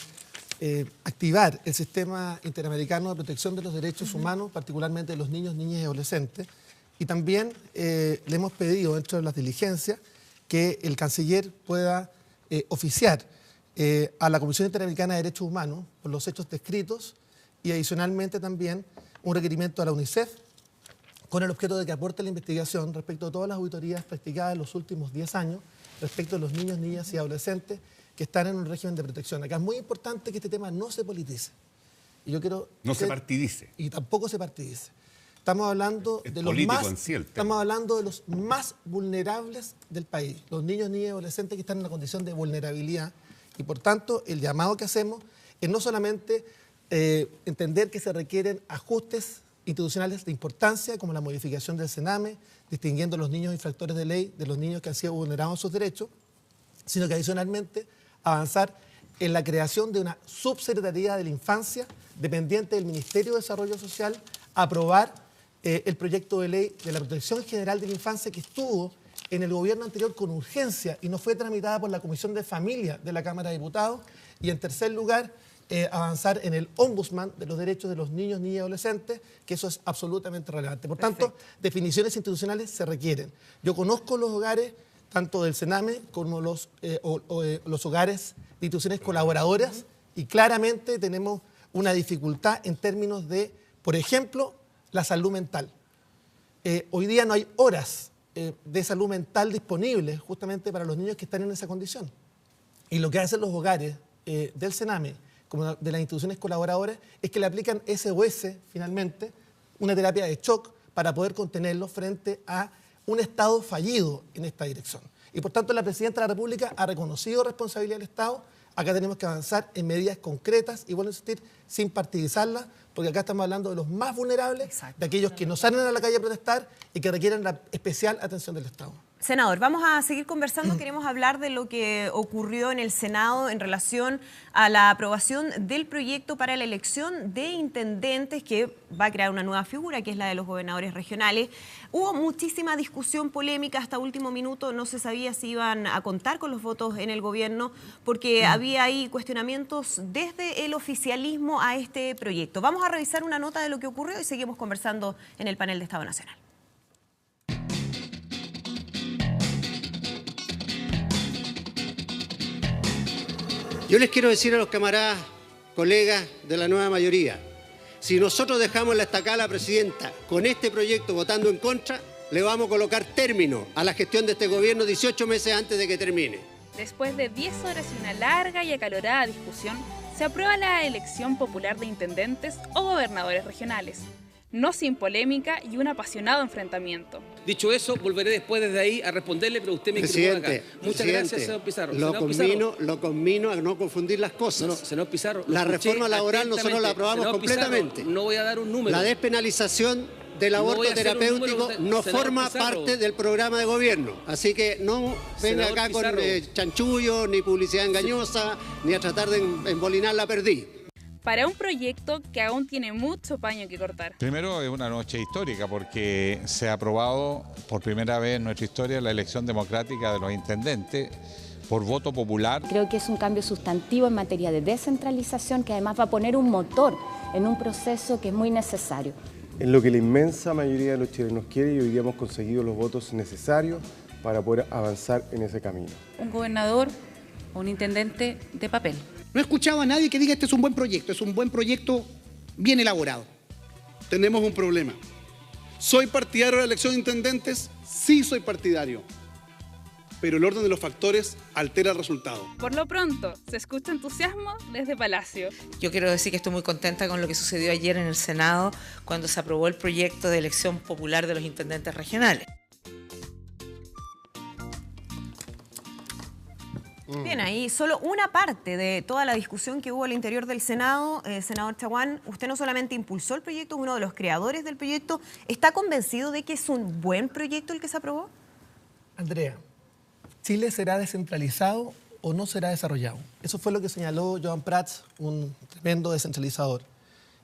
Speaker 4: activar el sistema interamericano de protección de los derechos humanos, particularmente de los niños, niñas y adolescentes. Y también le hemos pedido, dentro de las diligencias, que el canciller pueda oficiar a la Comisión Interamericana de Derechos Humanos por los hechos descritos y adicionalmente también un requerimiento a la UNICEF con el objeto de que aporte la investigación respecto a todas las auditorías practicadas en los últimos 10 años respecto a los niños, niñas y adolescentes que están en un régimen de protección. Acá es muy importante que este tema no se politice. Y yo quiero
Speaker 15: No se partidice.
Speaker 4: Y tampoco se partidice. Estamos hablando
Speaker 15: Es
Speaker 4: de los
Speaker 15: político
Speaker 4: más,
Speaker 15: en sí el tema.
Speaker 4: estamos hablando de los más vulnerables del país, los niños, niñas y adolescentes que están en una condición de vulnerabilidad. Y por tanto, el llamado que hacemos es no solamente entender que se requieren ajustes institucionales de importancia, como la modificación del Sename, distinguiendo a los niños infractores de ley de los niños que han sido vulnerados sus derechos, sino que adicionalmente avanzar en la creación de una subsecretaría de la infancia dependiente del Ministerio de Desarrollo Social, aprobar el proyecto de ley de la protección general de la infancia que estuvo en el gobierno anterior con urgencia y no fue tramitada por la Comisión de Familia de la Cámara de Diputados. Y en tercer lugar, avanzar en el ombudsman de los derechos de los niños, niñas y adolescentes, que eso es absolutamente relevante. Por tanto, definiciones institucionales se requieren. Yo conozco los hogares, tanto del Sename como los hogares de instituciones colaboradoras, y claramente tenemos una dificultad en términos de, por ejemplo, la salud mental. Hoy día no hay horas de salud mental disponibles justamente para los niños que están en esa condición. Y lo que hacen los hogares del Sename, como de las instituciones colaboradoras, es que le aplican SOS, finalmente, una terapia de shock para poder contenerlos frente a un Estado fallido en esta dirección. Y por tanto la Presidenta de la República ha reconocido responsabilidad del Estado. Acá tenemos que avanzar en medidas concretas y, bueno, insistir, sin partidizarlas, porque acá estamos hablando de los más vulnerables, de aquellos que no salen a la calle a protestar y que requieren la especial atención del Estado.
Speaker 6: Senador, vamos a seguir conversando. Queremos hablar de lo que ocurrió en el Senado en relación a la aprobación del proyecto para la elección de intendentes que va a crear una nueva figura, que es la de los gobernadores regionales. Hubo muchísima discusión polémica hasta último minuto. No se sabía si iban a contar con los votos en el gobierno porque había ahí cuestionamientos desde el oficialismo a este proyecto. Vamos a revisar una nota de lo que ocurrió y seguimos conversando en el panel de Estado Nacional.
Speaker 5: Yo les quiero decir a los camaradas, colegas de la nueva mayoría, si nosotros dejamos la estacada a la presidenta con este proyecto votando en contra, le vamos a colocar término a la gestión de este gobierno 18 meses antes de que termine.
Speaker 23: Después de 10 horas y una larga y acalorada discusión, se aprueba la elección popular de intendentes o gobernadores regionales, no sin polémica y un apasionado enfrentamiento.
Speaker 7: Dicho eso, volveré después desde ahí a responderle, pero usted me equivocó acá. Muchas gracias, señor Pizarro.
Speaker 5: Lo conmino a no confundir las cosas.
Speaker 7: No, señor Pizarro.
Speaker 5: La reforma laboral nosotros la aprobamos completamente.
Speaker 7: Pizarro, no voy a dar un número.
Speaker 5: La despenalización del aborto terapéutico no forma parte del programa de gobierno. Así que no venga acá con chanchullo, ni publicidad engañosa, ni a tratar de embolinar la perdiz.
Speaker 23: Para un proyecto que aún tiene mucho paño que cortar.
Speaker 8: Primero, es una noche histórica porque se ha aprobado por primera vez en nuestra historia la elección democrática de los intendentes por voto popular.
Speaker 12: Creo que es un cambio sustantivo en materia de descentralización que además va a poner un motor en un proceso que es muy necesario.
Speaker 16: En lo que la inmensa mayoría de los chilenos quiere, y hoy día hemos conseguido los votos necesarios para poder avanzar en ese camino.
Speaker 24: Un gobernador o un intendente de papel.
Speaker 25: No he escuchado a nadie que diga este es un buen proyecto bien elaborado.
Speaker 26: Tenemos un problema. ¿Soy partidario de la elección de intendentes? Sí soy partidario. Pero el orden de los factores altera el resultado.
Speaker 23: Por lo pronto, se escucha entusiasmo desde Palacio.
Speaker 27: Yo quiero decir que estoy muy contenta con lo que sucedió ayer en el Senado cuando se aprobó el proyecto de elección popular de los intendentes regionales.
Speaker 6: Bien, ahí solo una parte de toda la discusión que hubo al interior del Senado. Senador Chaguán, usted no solamente impulsó el proyecto, es uno de los creadores del proyecto. ¿Está convencido de que es un buen proyecto el que se aprobó?
Speaker 4: Andrea, ¿Chile será descentralizado o no será desarrollado? Eso fue lo que señaló Joan Prats, un tremendo descentralizador.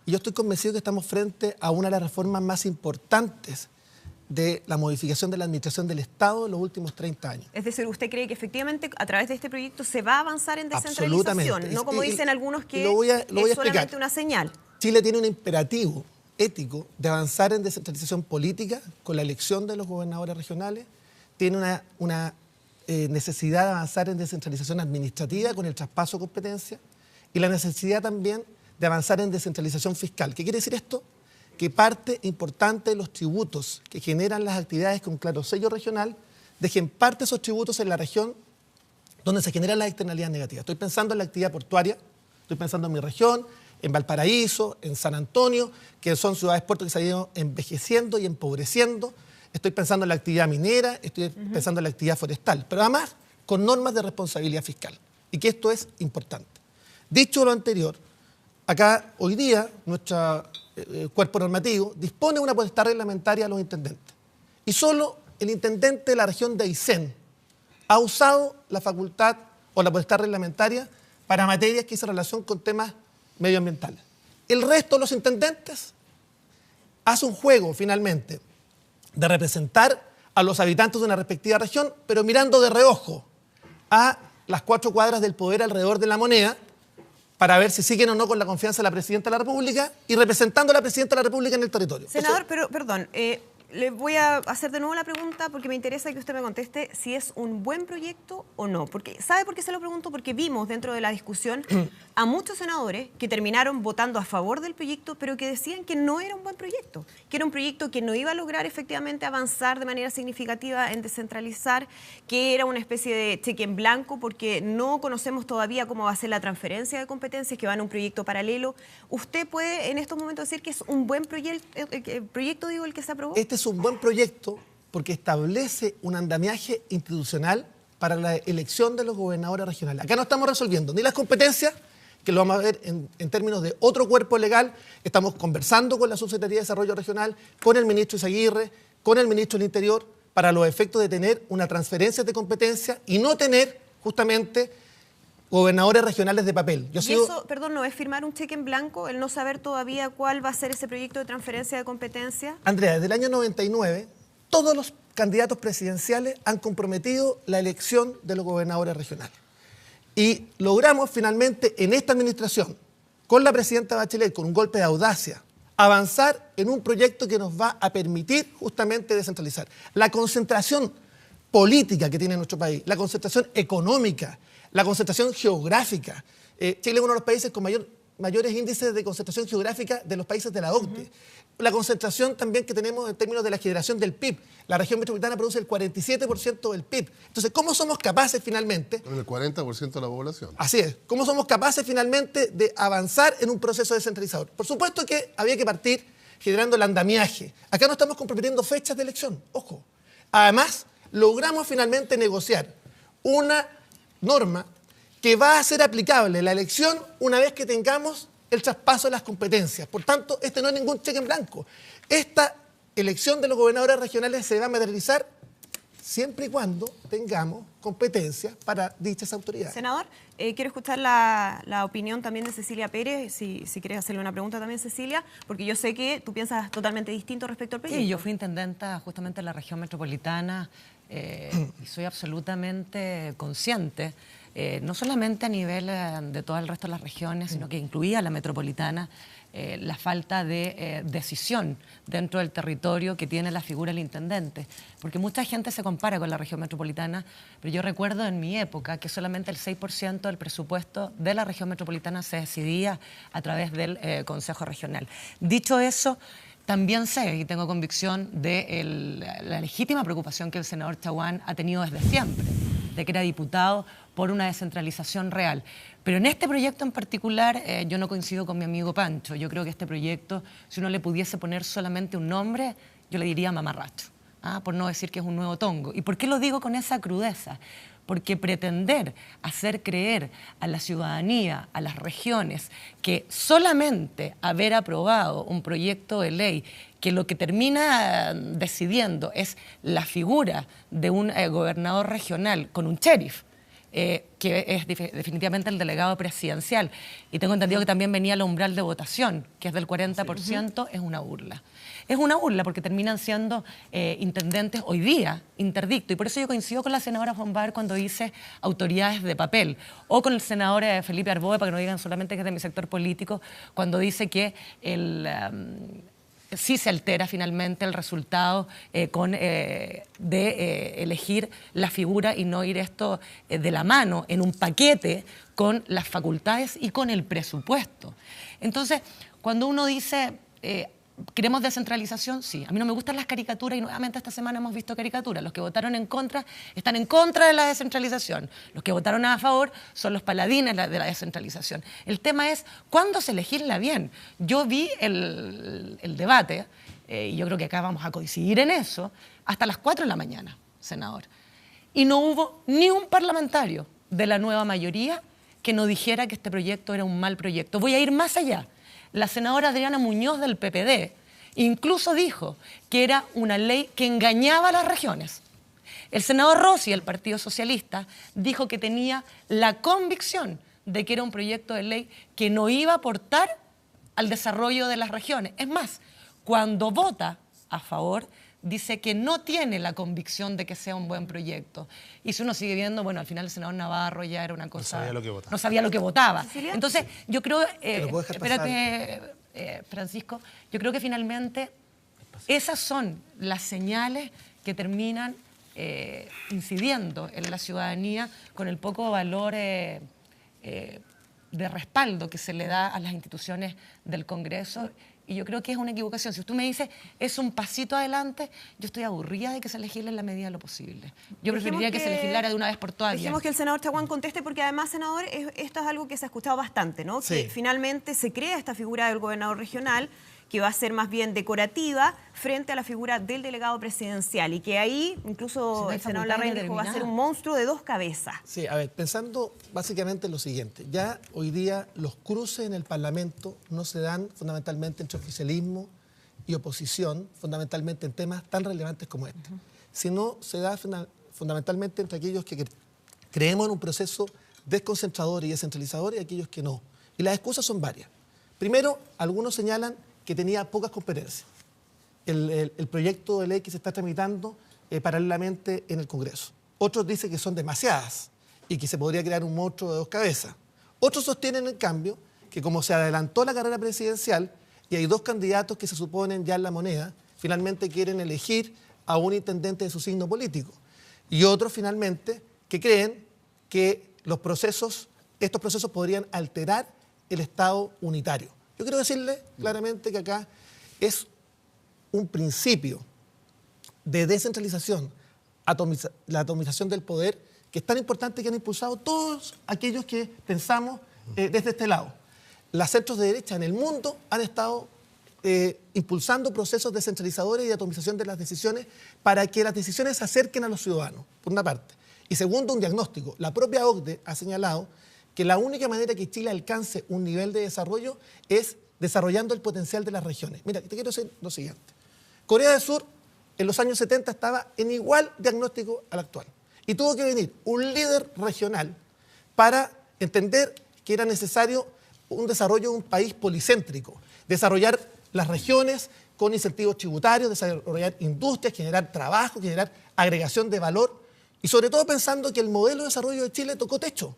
Speaker 4: Y yo estoy convencido que estamos frente a una de las reformas más importantes de la modificación de la administración del Estado en los últimos 30 años.
Speaker 6: Es decir, ¿usted cree que efectivamente a través de este proyecto se va a avanzar en descentralización? No como dicen algunos que es solamente una señal.
Speaker 4: Chile tiene un imperativo ético de avanzar en descentralización política con la elección de los gobernadores regionales. Tiene una necesidad de avanzar en descentralización administrativa con el traspaso de competencias y la necesidad también de avanzar en descentralización fiscal. ¿Qué quiere decir esto? Que parte importante de los tributos que generan las actividades con claro sello regional, dejen parte de esos tributos en la región donde se generan las externalidades negativas. Estoy pensando en la actividad portuaria, estoy pensando en mi región, en Valparaíso, en San Antonio, que son ciudades puertos que se han ido envejeciendo y empobreciendo. Estoy pensando en la actividad minera, estoy pensando en la actividad forestal, pero además con normas de responsabilidad fiscal. Y que esto es importante. Dicho lo anterior, acá hoy día nuestro cuerpo normativo dispone una potestad reglamentaria a los intendentes. Y solo el intendente de la región de Aysén ha usado la facultad o la potestad reglamentaria para materias que hacen relación con temas medioambientales. El resto de los intendentes hace un juego, finalmente, de representar a los habitantes de una respectiva región, pero mirando de reojo a las 4 cuadras del poder alrededor de la moneda, para ver si siguen o no con la confianza de la Presidenta de la República y representando a la Presidenta de la República en el territorio.
Speaker 6: Senador, pero perdón, le voy a hacer de nuevo la pregunta porque me interesa que usted me conteste si es un buen proyecto o no. Porque, ¿sabe por qué se lo pregunto? Porque vimos dentro de la discusión a muchos senadores que terminaron votando a favor del proyecto, pero que decían que no era un buen proyecto, que era un proyecto que no iba a lograr efectivamente avanzar de manera significativa en descentralizar, que era una especie de cheque en blanco porque no conocemos todavía cómo va a ser la transferencia de competencias, que van a un proyecto paralelo. ¿Usted puede en estos momentos decir que es un buen proyecto, digo, el que se aprobó?
Speaker 4: Este es un buen proyecto porque establece un andamiaje institucional para la elección de los gobernadores regionales. Acá no estamos resolviendo ni las competencias, que lo vamos a ver en términos de otro cuerpo legal. Estamos conversando con la Subsecretaría de Desarrollo Regional, con el ministro Izaguirre, con el ministro del Interior, para los efectos de tener una transferencia de competencias y no tener justamente gobernadores regionales de papel.
Speaker 6: Eso, perdón, ¿no es firmar un cheque en blanco, el no saber todavía cuál va a ser ese proyecto de transferencia de competencia?
Speaker 4: Andrea, desde el año 99, todos los candidatos presidenciales han comprometido la elección de los gobernadores regionales. Y logramos finalmente en esta administración, con la presidenta Bachelet, con un golpe de audacia, avanzar en un proyecto que nos va a permitir justamente descentralizar. La concentración política que tiene nuestro país, la concentración económica, la concentración geográfica. Chile es uno de los países con mayores índices de concentración geográfica de los países de la OCDE. La concentración también que tenemos en términos de la generación del PIB. La región metropolitana produce el 47% del PIB. Entonces, ¿cómo somos capaces finalmente?
Speaker 14: El 40% de la población.
Speaker 4: Así es. ¿Cómo somos capaces finalmente de avanzar en un proceso descentralizador? Por supuesto que había que partir generando el andamiaje. Acá no estamos comprometiendo fechas de elección, ojo. Además, logramos finalmente negociar una norma que va a ser aplicable la elección una vez que tengamos el traspaso de las competencias. Por tanto, este no es ningún cheque en blanco. Esta elección de los gobernadores regionales se va a materializar siempre y cuando tengamos competencias para dichas autoridades.
Speaker 6: Senador, quiero escuchar la opinión también de Cecilia Pérez, si quieres hacerle una pregunta también, Cecilia, porque yo sé que tú piensas totalmente distinto respecto al proyecto.
Speaker 2: Sí, yo fui intendenta justamente en la región metropolitana y soy absolutamente consciente, no solamente a nivel de todo el resto de las regiones, sino que incluía la metropolitana, la falta de decisión dentro del territorio que tiene la figura del intendente. Porque mucha gente se compara con la región metropolitana, pero yo recuerdo en mi época que solamente el 6% del presupuesto de la región metropolitana se decidía a través del Consejo Regional. Dicho eso, también sé y tengo convicción de la legítima preocupación que el senador Chaguán ha tenido desde siempre, de que era diputado por una descentralización real. Pero en este proyecto en particular yo no coincido con mi amigo Pancho. Yo creo que este proyecto, si uno le pudiese poner solamente un nombre, yo le diría mamarracho, por no decir que es un nuevo tongo. ¿Y por qué lo digo con esa crudeza? Porque pretender hacer creer a la ciudadanía, a las regiones, que solamente haber aprobado un proyecto de ley que lo que termina decidiendo es la figura de un gobernador regional con un sheriff, que es definitivamente el delegado presidencial, y tengo entendido que también venía el umbral de votación, que es del 40%, es una burla. Es una burla porque terminan siendo intendentes hoy día, interdicto, y por eso yo coincido con la senadora von Baer cuando dice autoridades de papel, o con el senador Felipe Arboe, para que no digan solamente que es de mi sector político, cuando dice que sí se altera finalmente el resultado de elegir la figura y no ir esto de la mano en un paquete con las facultades y con el presupuesto. Entonces, cuando uno dice ¿queremos descentralización? Sí. A mí no me gustan las caricaturas y nuevamente esta semana hemos visto caricaturas. Los que votaron en contra están en contra de la descentralización. Los que votaron a favor son los paladines de la descentralización. El tema es, ¿cuándo se legisla bien? Yo vi el debate, y yo creo que acá vamos a coincidir en eso, hasta las 4 de la mañana, senador. Y no hubo ni un parlamentario de la nueva mayoría que no dijera que este proyecto era un mal proyecto. Voy a ir más allá. La senadora Adriana Muñoz del PPD incluso dijo que era una ley que engañaba a las regiones. El senador Rossi del Partido Socialista dijo que tenía la convicción de que era un proyecto de ley que no iba a aportar al desarrollo de las regiones. Es más, cuando vota a favor, dice que no tiene la convicción de que sea un buen proyecto. Y si uno sigue viendo, bueno, al final el senador Navarro ya era una cosa...
Speaker 13: No sabía lo que votaba.
Speaker 2: No sabía lo que votaba.
Speaker 6: ¿Cecilia?
Speaker 2: Entonces, yo creo...
Speaker 4: espérate,
Speaker 2: Francisco, yo creo que finalmente esas son las señales que terminan incidiendo en la ciudadanía con el poco valor de respaldo que se le da a las instituciones del Congreso. Y yo creo que es una equivocación. Si usted me dice, es un pasito adelante, yo estoy aburrida de que se legisle en la medida de lo posible. Yo preferiría que se legislara de una vez por todas.
Speaker 6: Dejemos que el senador Chaguán conteste, porque además, senador, esto es algo que se ha escuchado bastante, ¿no?
Speaker 4: Sí.
Speaker 6: Que finalmente se crea esta figura del gobernador regional, que va a ser más bien decorativa frente a la figura del delegado presidencial, y que ahí, incluso el senador Larraín dijo, va a ser un monstruo de 2 cabezas.
Speaker 4: Sí, a ver, pensando básicamente en lo siguiente, ya hoy día los cruces en el Parlamento no se dan fundamentalmente entre oficialismo y oposición, fundamentalmente en temas tan relevantes como este, sino se da fundamentalmente entre aquellos que creemos en un proceso desconcentrador y descentralizador y aquellos que no. Y las excusas son varias. Primero, algunos señalan que tenía pocas competencias. El proyecto de ley que se está tramitando paralelamente en el Congreso. Otros dicen que son demasiadas y que se podría crear un monstruo de 2 cabezas. Otros sostienen, en cambio, que como se adelantó la carrera presidencial y hay 2 candidatos que se suponen ya en la moneda, finalmente quieren elegir a un intendente de su signo político. Y otros, finalmente, que creen que estos procesos podrían alterar el Estado unitario. Yo quiero decirle claramente que acá es un principio de descentralización, la atomización del poder, que es tan importante que han impulsado todos aquellos que pensamos desde este lado. Los centros de derecha en el mundo han estado impulsando procesos descentralizadores y de atomización de las decisiones para que las decisiones se acerquen a los ciudadanos, por una parte. Y segundo, un diagnóstico. La propia OCDE ha señalado que la única manera que Chile alcance un nivel de desarrollo es desarrollando el potencial de las regiones. Mira, te quiero decir lo siguiente. Corea del Sur en los años 70 estaba en igual diagnóstico al actual. Y tuvo que venir un líder regional para entender que era necesario un desarrollo de un país policéntrico, desarrollar las regiones con incentivos tributarios, desarrollar industrias, generar trabajo, generar agregación de valor y sobre todo pensando que el modelo de desarrollo de Chile tocó techo.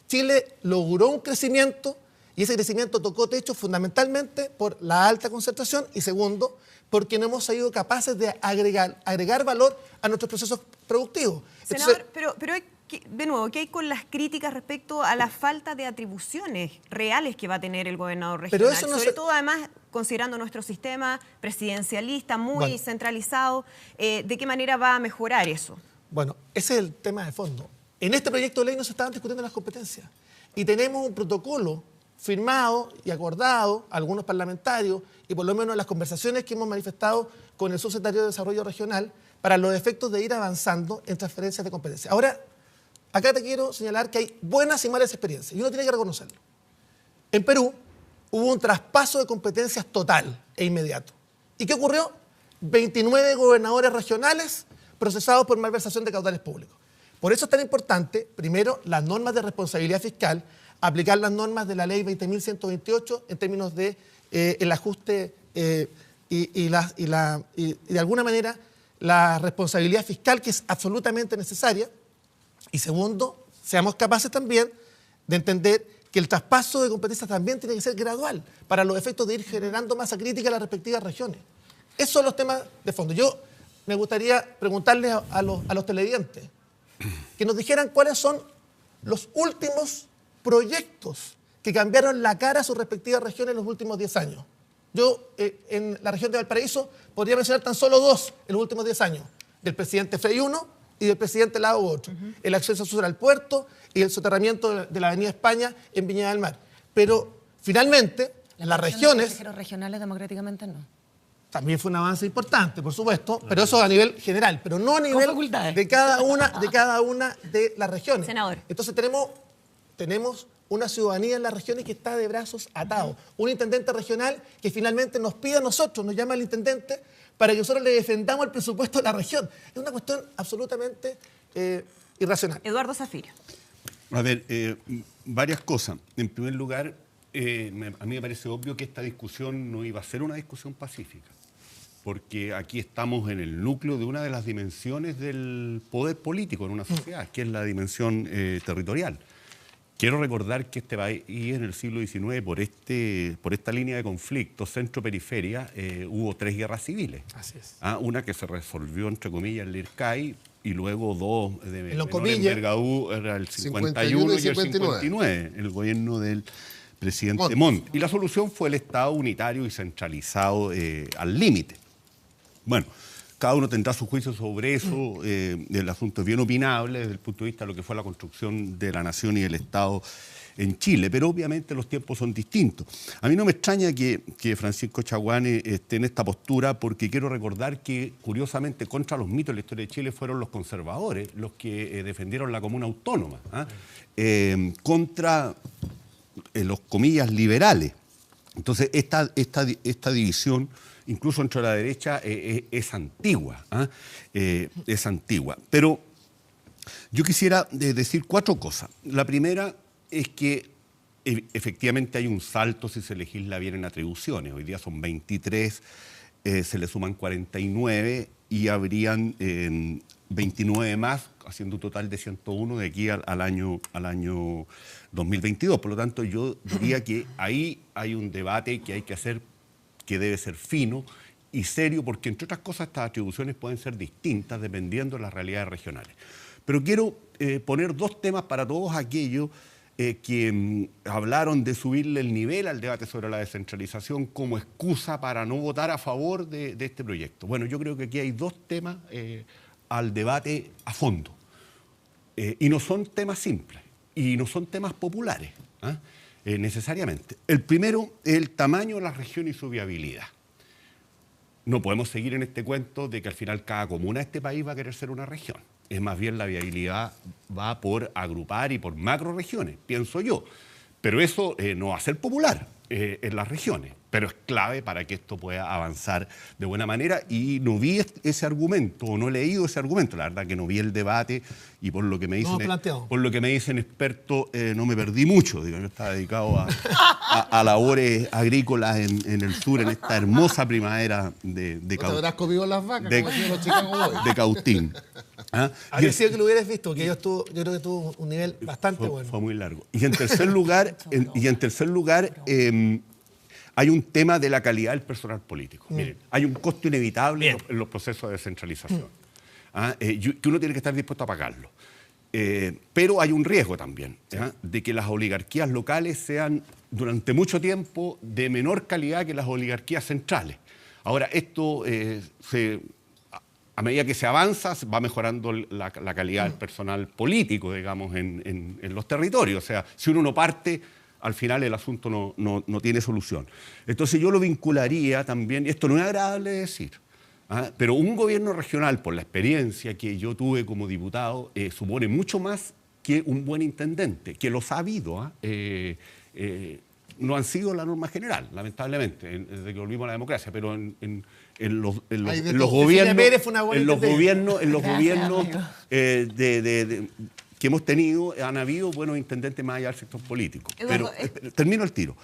Speaker 4: Chile logró un crecimiento y ese crecimiento tocó techo fundamentalmente por la alta concentración y segundo, porque no hemos sido capaces de agregar valor a nuestros procesos productivos.
Speaker 6: Senador, pero hay de nuevo, ¿qué hay con las críticas respecto a la falta de atribuciones reales que va a tener el gobernador regional? Pero eso sobre todo, además, considerando nuestro sistema presidencialista muy centralizado, ¿de qué manera va a mejorar eso?
Speaker 4: Bueno, ese es el tema de fondo. En este proyecto de ley no se estaban discutiendo las competencias y tenemos un protocolo firmado y acordado, algunos parlamentarios, y por lo menos las conversaciones que hemos manifestado con el subsecretario de Desarrollo Regional para los efectos de ir avanzando en transferencias de competencias. Ahora, acá te quiero señalar que hay buenas y malas experiencias, y uno tiene que reconocerlo. En Perú hubo un traspaso de competencias total e inmediato. ¿Y qué ocurrió? 29 gobernadores regionales procesados por malversación de caudales públicos. Por eso es tan importante, primero, las normas de responsabilidad fiscal, aplicar las normas de la ley 20.128 en términos de el ajuste y de alguna manera la responsabilidad fiscal que es absolutamente necesaria. Y segundo, seamos capaces también de entender que el traspaso de competencias también tiene que ser gradual para los efectos de ir generando masa crítica a las respectivas regiones. Esos son los temas de fondo. Yo me gustaría preguntarles a los televidentes que nos dijeran cuáles son los últimos proyectos que cambiaron la cara a sus respectivas regiones en los últimos 10 años. Yo, en la región de Valparaíso, podría mencionar tan solo dos en los últimos 10 años, del presidente Frei I y del presidente Lago II. El acceso sur al puerto y el soterramiento de la Avenida España en Viña del Mar. Pero, finalmente, las regiones...
Speaker 2: Los regionales democráticamente no.
Speaker 4: También fue un avance importante, por supuesto, pero eso a nivel general, pero no a nivel de cada una de las regiones.
Speaker 6: Senador.
Speaker 4: Entonces tenemos una ciudadanía en las regiones que está de brazos atados. Un intendente regional que finalmente nos pide a nosotros, nos llama al intendente, para que nosotros le defendamos el presupuesto de la región. Es una cuestión absolutamente irracional.
Speaker 6: Eduardo Zafiro.
Speaker 15: A ver, varias cosas. En primer lugar, a mí me parece obvio que esta discusión no iba a ser una discusión pacífica, porque aquí estamos en el núcleo de una de las dimensiones del poder político en una sociedad, que es la dimensión territorial. Quiero recordar que este país en el siglo XIX, por esta línea de conflicto centro-periferia, hubo 3 guerras civiles.
Speaker 4: Así es.
Speaker 15: Una que se resolvió, entre comillas, en Lircay, y luego 2 de menor envergadura, era el 51 y el 59, el gobierno del presidente Montt. Y la solución fue el Estado unitario y centralizado al límite. Bueno, cada uno tendrá su juicio sobre eso. El asunto es bien opinable desde el punto de vista de lo que fue la construcción de la nación y el Estado en Chile, pero obviamente los tiempos son distintos. A mí no me extraña que Francisco Chaguán esté en esta postura, porque quiero recordar que, curiosamente, contra los mitos de la historia de Chile fueron los conservadores los que defendieron la comuna autónoma, contra los comillas liberales. Entonces, esta división, incluso entre la derecha, es antigua. Es antigua. Pero yo quisiera decir 4 cosas. La primera es que efectivamente hay un salto si se legisla bien en atribuciones. Hoy día son 23, se le suman 49 y habrían 29 más, haciendo un total de 101 de aquí al año 2022. Por lo tanto, yo diría que ahí hay un debate que hay que hacer, que debe ser fino y serio, porque entre otras cosas estas atribuciones pueden ser distintas dependiendo de las realidades regionales. Pero quiero poner 2 temas para todos aquellos que hablaron de subirle el nivel al debate sobre la descentralización como excusa para no votar a favor de este proyecto. Bueno, yo creo que aquí hay 2 temas al debate a fondo. Y no son temas simples, y no son temas populares, necesariamente. El primero es el tamaño de la región y su viabilidad. no podemos seguir en este cuento de que al final cada comuna de este país va a querer ser una región. Es más bien la viabilidad va por agrupar y por macroregiones, pienso yo. Pero eso no va a ser popular en las regiones, pero es clave para que esto pueda avanzar de buena manera. Y no vi ese argumento, o no he leído ese argumento, la verdad que no vi el debate, y por lo que me dicen, expertos, no me perdí mucho. Digo, yo estaba dedicado a labores agrícolas en el sur, en esta hermosa primavera de Cautín. ¿Ah?
Speaker 4: Habría sido que lo hubieras visto, que yo creo que tuvo un nivel bastante bueno.
Speaker 15: Fue muy largo. Y en tercer lugar, hay un tema de la calidad del personal político. Miren, hay un costo inevitable en los procesos de descentralización, que uno tiene que estar dispuesto a pagarlo. Pero hay un riesgo también, de que las oligarquías locales sean durante mucho tiempo de menor calidad que las oligarquías centrales. Ahora, esto a medida que se avanza, va mejorando la calidad del personal político, digamos, en los territorios. O sea, si uno no parte, al final el asunto no tiene solución. Entonces yo lo vincularía también, y esto no es agradable decir, pero un gobierno regional, por la experiencia que yo tuve como diputado, supone mucho más que un buen intendente, que los ha habido. No han sido la norma general, lamentablemente, desde que volvimos a la democracia, pero en los gobiernos que hemos tenido han habido buenos intendentes más allá del sector político. Eduardo, pero termino el tiro.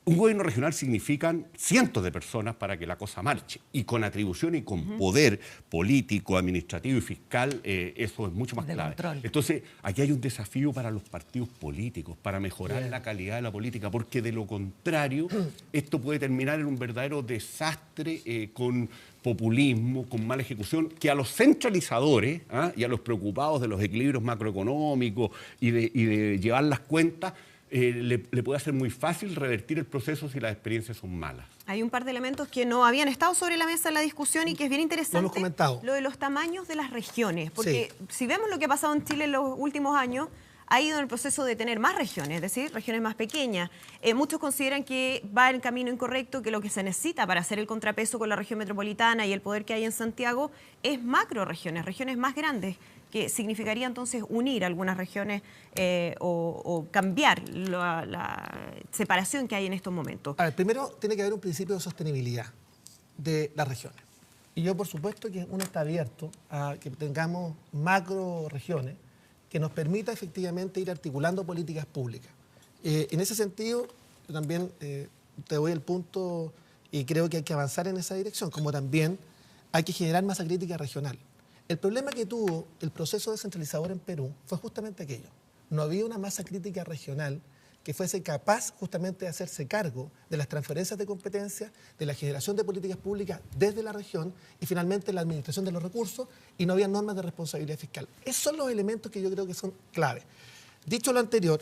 Speaker 15: Un gobierno regional significan cientos de personas para que la cosa marche, y con atribución y con poder político, administrativo y fiscal, eso es mucho más clave. Entonces, aquí hay un desafío para los partidos políticos, para mejorar la calidad de la política, porque de lo contrario, esto puede terminar en un verdadero desastre con populismo, con mala ejecución, que a los centralizadores y a los preocupados de los equilibrios macroeconómicos y de llevar las cuentas, le puede hacer muy fácil revertir el proceso si las experiencias son malas.
Speaker 6: Hay un par de elementos que no habían estado sobre la mesa en la discusión y que es bien interesante.
Speaker 4: Lo hemos comentado.
Speaker 6: Lo de los tamaños de las regiones. Porque si vemos lo que ha pasado en Chile en los últimos años, ha ido en el proceso de tener más regiones, es decir, regiones más pequeñas. Muchos consideran que va en el camino incorrecto, que lo que se necesita para hacer el contrapeso con la región metropolitana y el poder que hay en Santiago es macroregiones, regiones más grandes, que significaría entonces unir algunas regiones o cambiar la separación que hay en estos momentos.
Speaker 4: A ver, primero tiene que haber un principio de sostenibilidad de las regiones. Y yo, por supuesto, que uno está abierto a que tengamos macroregiones que nos permita efectivamente ir articulando políticas públicas. En ese sentido, yo también te doy el punto y creo que hay que avanzar en esa dirección, como también hay que generar masa crítica regional. El problema que tuvo el proceso descentralizador en Perú fue justamente aquello. No había una masa crítica regional que fuese capaz justamente de hacerse cargo de las transferencias de competencias, de la generación de políticas públicas desde la región y finalmente la administración de los recursos, y no había normas de responsabilidad fiscal. Esos son los elementos que yo creo que son clave. Dicho lo anterior,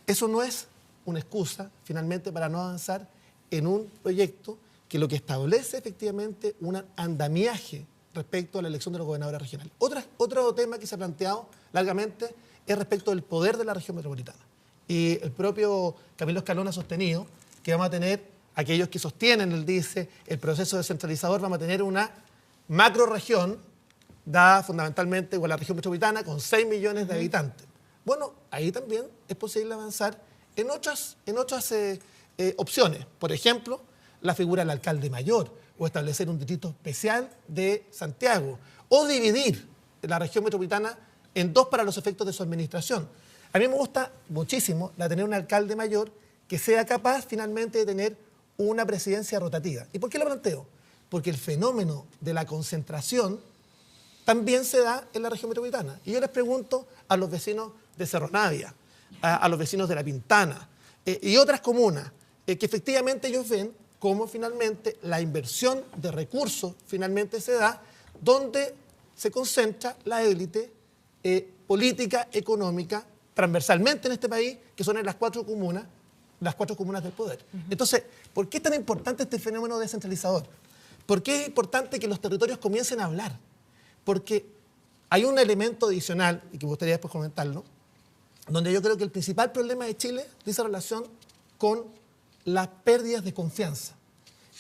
Speaker 4: eso no es una excusa finalmente para no avanzar en un proyecto que lo que establece efectivamente un andamiaje respecto a la elección de los gobernadores regionales. Otro tema que se ha planteado largamente es respecto del poder de la región metropolitana. Y el propio Camilo Escalón ha sostenido que vamos a tener, aquellos que sostienen, él dice, el proceso descentralizador, vamos a tener una macroregión dada fundamentalmente con la región metropolitana con 6 millones de habitantes. Bueno, ahí también es posible avanzar en otras opciones. Por ejemplo, la figura del alcalde mayor, o establecer un distrito especial de Santiago, o dividir la región metropolitana en dos para los efectos de su administración. A mí me gusta muchísimo la de tener un alcalde mayor que sea capaz finalmente de tener una presidencia rotativa. ¿Y por qué lo planteo? Porque el fenómeno de la concentración también se da en la región metropolitana. Y yo les pregunto a los vecinos de Cerro Navia, a los vecinos de La Pintana y otras comunas, que efectivamente ellos ven cómo finalmente la inversión de recursos finalmente se da donde se concentra la élite política, económica, transversalmente en este país, que son en las cuatro comunas del poder. Entonces, ¿por qué es tan importante este fenómeno descentralizador? ¿Por qué es importante que los territorios comiencen a hablar? Porque hay un elemento adicional, y que me gustaría después comentarlo, donde yo creo que el principal problema de Chile dice relación con las pérdidas de confianza.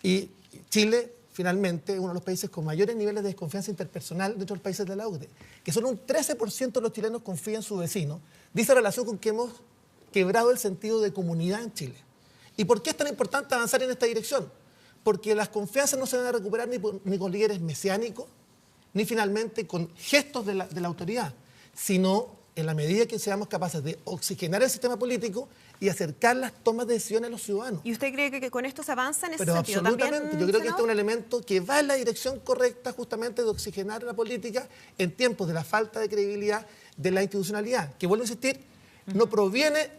Speaker 4: Y Chile finalmente, uno de los países con mayores niveles de desconfianza interpersonal dentro de los países de la OCDE, que solo un 13% de los chilenos confían en su vecino, dice relación con que hemos quebrado el sentido de comunidad en Chile. ¿Y por qué es tan importante avanzar en esta dirección? Porque las confianzas no se van a recuperar ni con líderes mesiánicos, ni finalmente con gestos de la autoridad, sino en la medida que seamos capaces de oxigenar el sistema político y acercar las tomas de decisiones a los ciudadanos.
Speaker 6: ¿Y usted cree que con esto se avanza en ese
Speaker 4: Pero
Speaker 6: sentido
Speaker 4: absolutamente,
Speaker 6: también,
Speaker 4: yo creo que este
Speaker 6: senador?
Speaker 4: es un elemento que va en la dirección correcta justamente de oxigenar la política en tiempos de la falta de credibilidad de la institucionalidad, que vuelvo a insistir, no proviene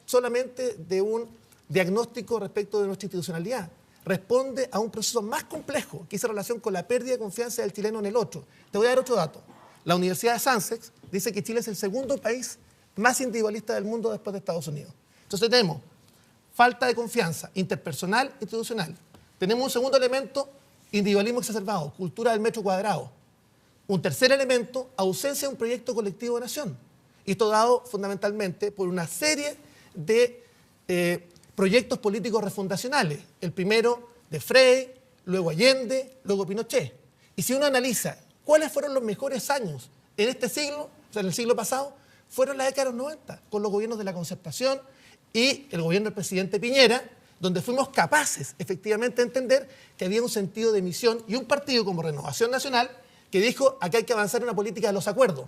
Speaker 4: solamente de un diagnóstico respecto de nuestra institucionalidad, responde a un proceso más complejo que hizo relación con la pérdida de confianza del chileno en el otro. Te voy a dar otro dato. La Universidad de Sussex dice que Chile es el segundo país más individualista del mundo después de Estados Unidos. Entonces tenemos falta de confianza interpersonal, institucional. Tenemos un segundo elemento, individualismo exacerbado, cultura del metro cuadrado. Un tercer elemento, ausencia de un proyecto colectivo de nación. Y esto dado fundamentalmente por una serie de proyectos políticos refundacionales. El primero de Frey, luego Allende, luego Pinochet. Y si uno analiza cuáles fueron los mejores años en este siglo, o sea, en el siglo pasado, fueron la década de los 90, con los gobiernos de la Concertación y el gobierno del presidente Piñera, donde fuimos capaces efectivamente de entender que había un sentido de misión y un partido como Renovación Nacional que dijo aquí hay que avanzar en una política de los acuerdos.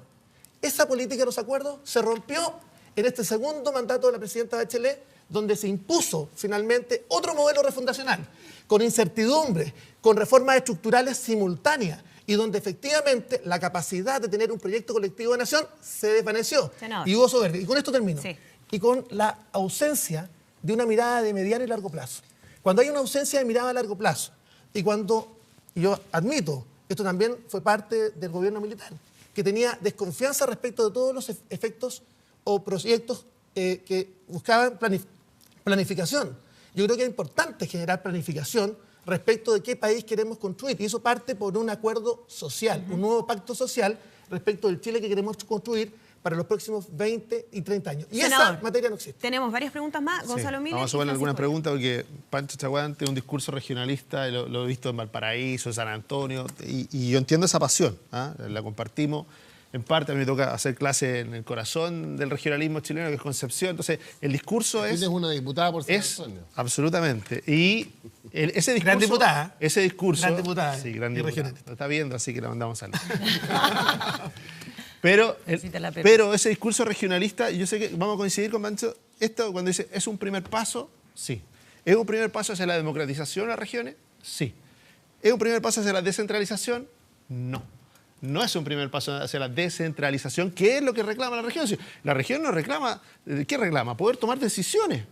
Speaker 4: Esa política de los acuerdos se rompió en este segundo mandato de la presidenta Bachelet, donde se impuso finalmente otro modelo refundacional, con incertidumbre, con reformas estructurales simultáneas, y donde efectivamente la capacidad de tener un proyecto colectivo de nación se desvaneció.
Speaker 6: Senador.
Speaker 4: Y hubo soberbia. Y con esto termino.
Speaker 6: Sí.
Speaker 4: Y con la ausencia de una mirada de mediano y largo plazo. Cuando hay una ausencia de mirada a largo plazo, y cuando, yo admito, esto también fue parte del gobierno militar, que tenía desconfianza respecto de todos los efectos o proyectos que buscaban planificación. Yo creo que es importante generar planificación respecto de qué país queremos construir. Y eso parte por un acuerdo social, un nuevo pacto social respecto del Chile que queremos construir para los próximos 20 y 30 años. Y
Speaker 6: Senador,
Speaker 4: esa materia no existe.
Speaker 6: Tenemos varias preguntas más. Gonzalo Miller.
Speaker 13: Vamos a subir algunas preguntas porque Pancho Chaguán tiene un discurso regionalista, lo he visto en Valparaíso, en San Antonio, y yo entiendo esa pasión, la compartimos. En parte a mí me toca hacer clase en el corazón del regionalismo chileno, que es Concepción. Entonces, el discurso es...
Speaker 14: Tienes una diputada por San Antonio.
Speaker 13: Absolutamente. Y ese discurso...
Speaker 4: Gran diputada.
Speaker 13: Ese discurso...
Speaker 4: Gran diputada.
Speaker 13: Sí, gran
Speaker 4: y
Speaker 13: diputada.
Speaker 4: regionalista.
Speaker 13: Lo está viendo, así que le mandamos saludos. Pero ese discurso regionalista, yo sé que vamos a coincidir con Pancho, esto cuando dice, ¿es un primer paso? Sí. ¿Es un primer paso hacia la democratización de las regiones? Sí. ¿Es un primer paso hacia la descentralización? No. No es un primer paso hacia la descentralización, que es lo que reclama la región. La región no reclama, ¿qué reclama? Poder tomar decisiones,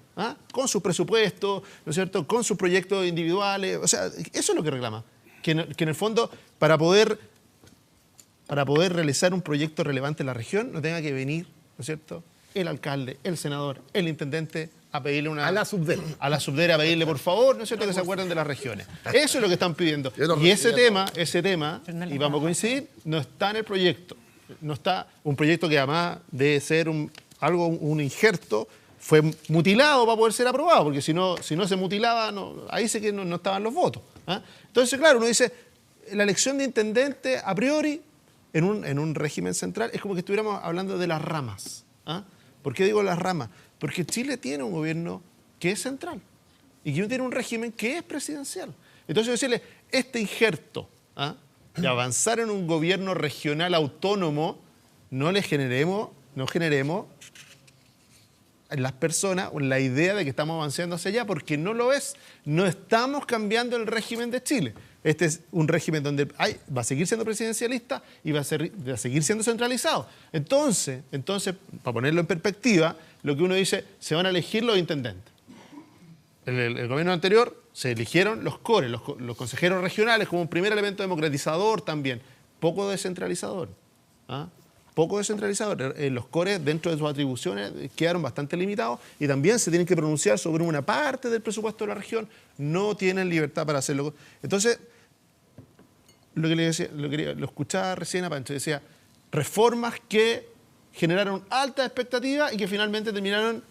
Speaker 13: con sus presupuestos, ¿no es cierto?, con sus proyectos individuales. O sea, eso es lo que reclama. Que en el fondo, para poder realizar un proyecto relevante en la región, no tenga que venir, ¿no es cierto?, el alcalde, el senador, el intendente a pedirle una...
Speaker 14: A la subdere.
Speaker 13: A la subdere a pedirle, por favor, ¿no es cierto?, que se acuerden de las regiones. Eso es lo que están pidiendo. Y ese tema, y vamos a coincidir, no está en el proyecto. No está un proyecto que además de ser un injerto, fue mutilado para poder ser aprobado, porque si no se mutilaba, ahí sí que no estaban los votos. Entonces, claro, uno dice, la elección de intendente, a priori, en un régimen central, es como que estuviéramos hablando de las ramas. ¿Por qué digo las ramas? Porque Chile tiene un gobierno que es central y que tiene un régimen que es presidencial. Entonces decirle, este injerto de avanzar en un gobierno regional autónomo, no generemos en las personas la idea de que estamos avanzando hacia allá, porque no lo es. No estamos cambiando el régimen de Chile. Este es un régimen donde va a seguir siendo presidencialista y va a seguir siendo centralizado. Entonces, para ponerlo en perspectiva, lo que uno dice, se van a elegir los intendentes. El gobierno anterior se eligieron los CORE, los consejeros regionales, como un primer elemento democratizador también. Poco descentralizador. Poco descentralizador. Los CORE, dentro de sus atribuciones, quedaron bastante limitados y también se tienen que pronunciar sobre una parte del presupuesto de la región. No tienen libertad para hacerlo. Entonces, lo que le decía, lo escuchaba recién a Pancho, decía, reformas que generaron altas expectativas y que finalmente terminaron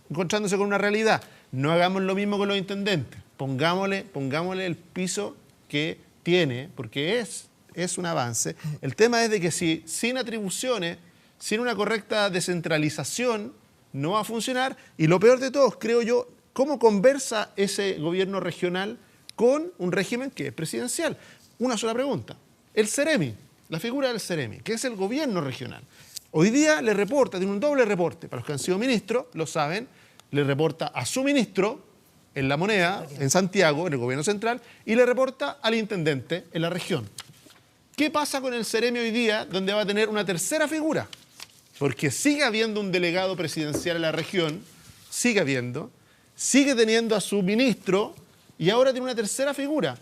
Speaker 13: encontrándose con una realidad. No hagamos lo mismo con los intendentes. Pongámosle el piso que tiene, porque es un avance, el tema es de que si sin atribuciones, sin una correcta descentralización, no va a funcionar. Y lo peor de todo, creo yo, cómo conversa ese gobierno regional con un régimen que es presidencial. Una sola pregunta. El Ceremi, la figura del Ceremi, que es el gobierno regional, hoy día le reporta, tiene un doble reporte. Para los que han sido ministros, lo saben, le reporta a su ministro en La Moneda, en Santiago, en el gobierno central, y le reporta al intendente en la región. ¿Qué pasa con el Ceremi hoy día, donde va a tener una tercera figura? Porque sigue habiendo un delegado presidencial en la región, sigue teniendo a su ministro, y ahora tiene una tercera figura.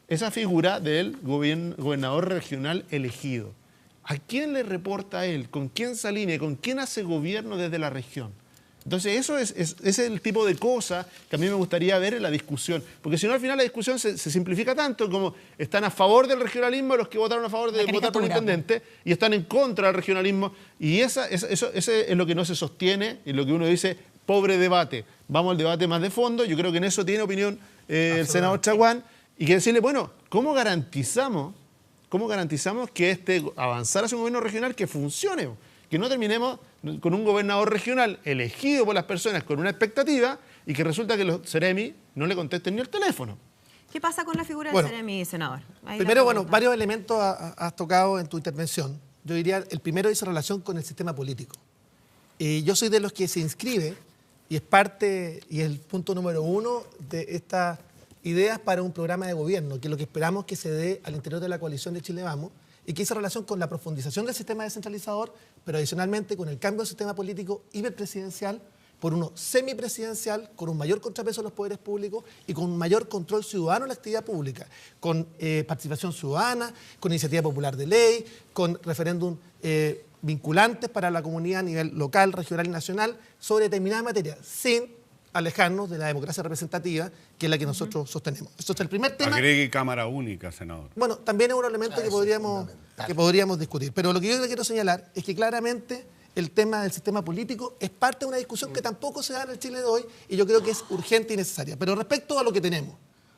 Speaker 13: Esa figura del gobernador regional elegido. ¿A quién le reporta a él? ¿Con quién se alinea? ¿Con quién hace gobierno desde la región? Entonces, eso es el tipo de cosa que a mí me gustaría ver en la discusión. Porque si no, al final la discusión se simplifica tanto como están a favor del regionalismo los que votaron a favor de votar por el intendente y están en contra del regionalismo. Y eso es lo que no se sostiene y lo que uno dice, pobre debate. Vamos al debate más de fondo. Yo creo que en eso tiene opinión el senador Chaguán. Y que decirle, bueno, ¿cómo garantizamos que avanzar hacia un gobierno regional que funcione? Que no terminemos con un gobernador regional elegido por las personas con una expectativa y que resulta que los Ceremi no le contesten ni el teléfono.
Speaker 6: ¿Qué pasa con la figura del Ceremi, senador?
Speaker 4: Primero, varios elementos has tocado en tu intervención. Yo diría, el primero dice relación con el sistema político. Yo soy de los que se inscribe y es parte, y es el punto número 1 de estas ideas para un programa de gobierno, que es lo que esperamos que se dé al interior de la coalición de Chile Vamos, y que hizo relación con la profundización del sistema descentralizador, pero adicionalmente con el cambio del sistema político hiperpresidencial por uno semipresidencial, con un mayor contrapeso de los poderes públicos y con un mayor control ciudadano en la actividad pública, con participación ciudadana, con iniciativa popular de ley, con referéndum vinculantes para la comunidad a nivel local, regional y nacional sobre determinadas materias, sin alejarnos de la democracia representativa, que es la que nosotros sostenemos. Esto es el primer tema.
Speaker 15: Agregue cámara única, senador.
Speaker 4: Bueno, también es un elemento que podríamos discutir. Pero lo que yo le quiero señalar es que claramente el tema del sistema político es parte de una discusión que tampoco se da en el Chile de hoy y yo creo que es urgente y necesaria. Pero respecto a lo que tenemos,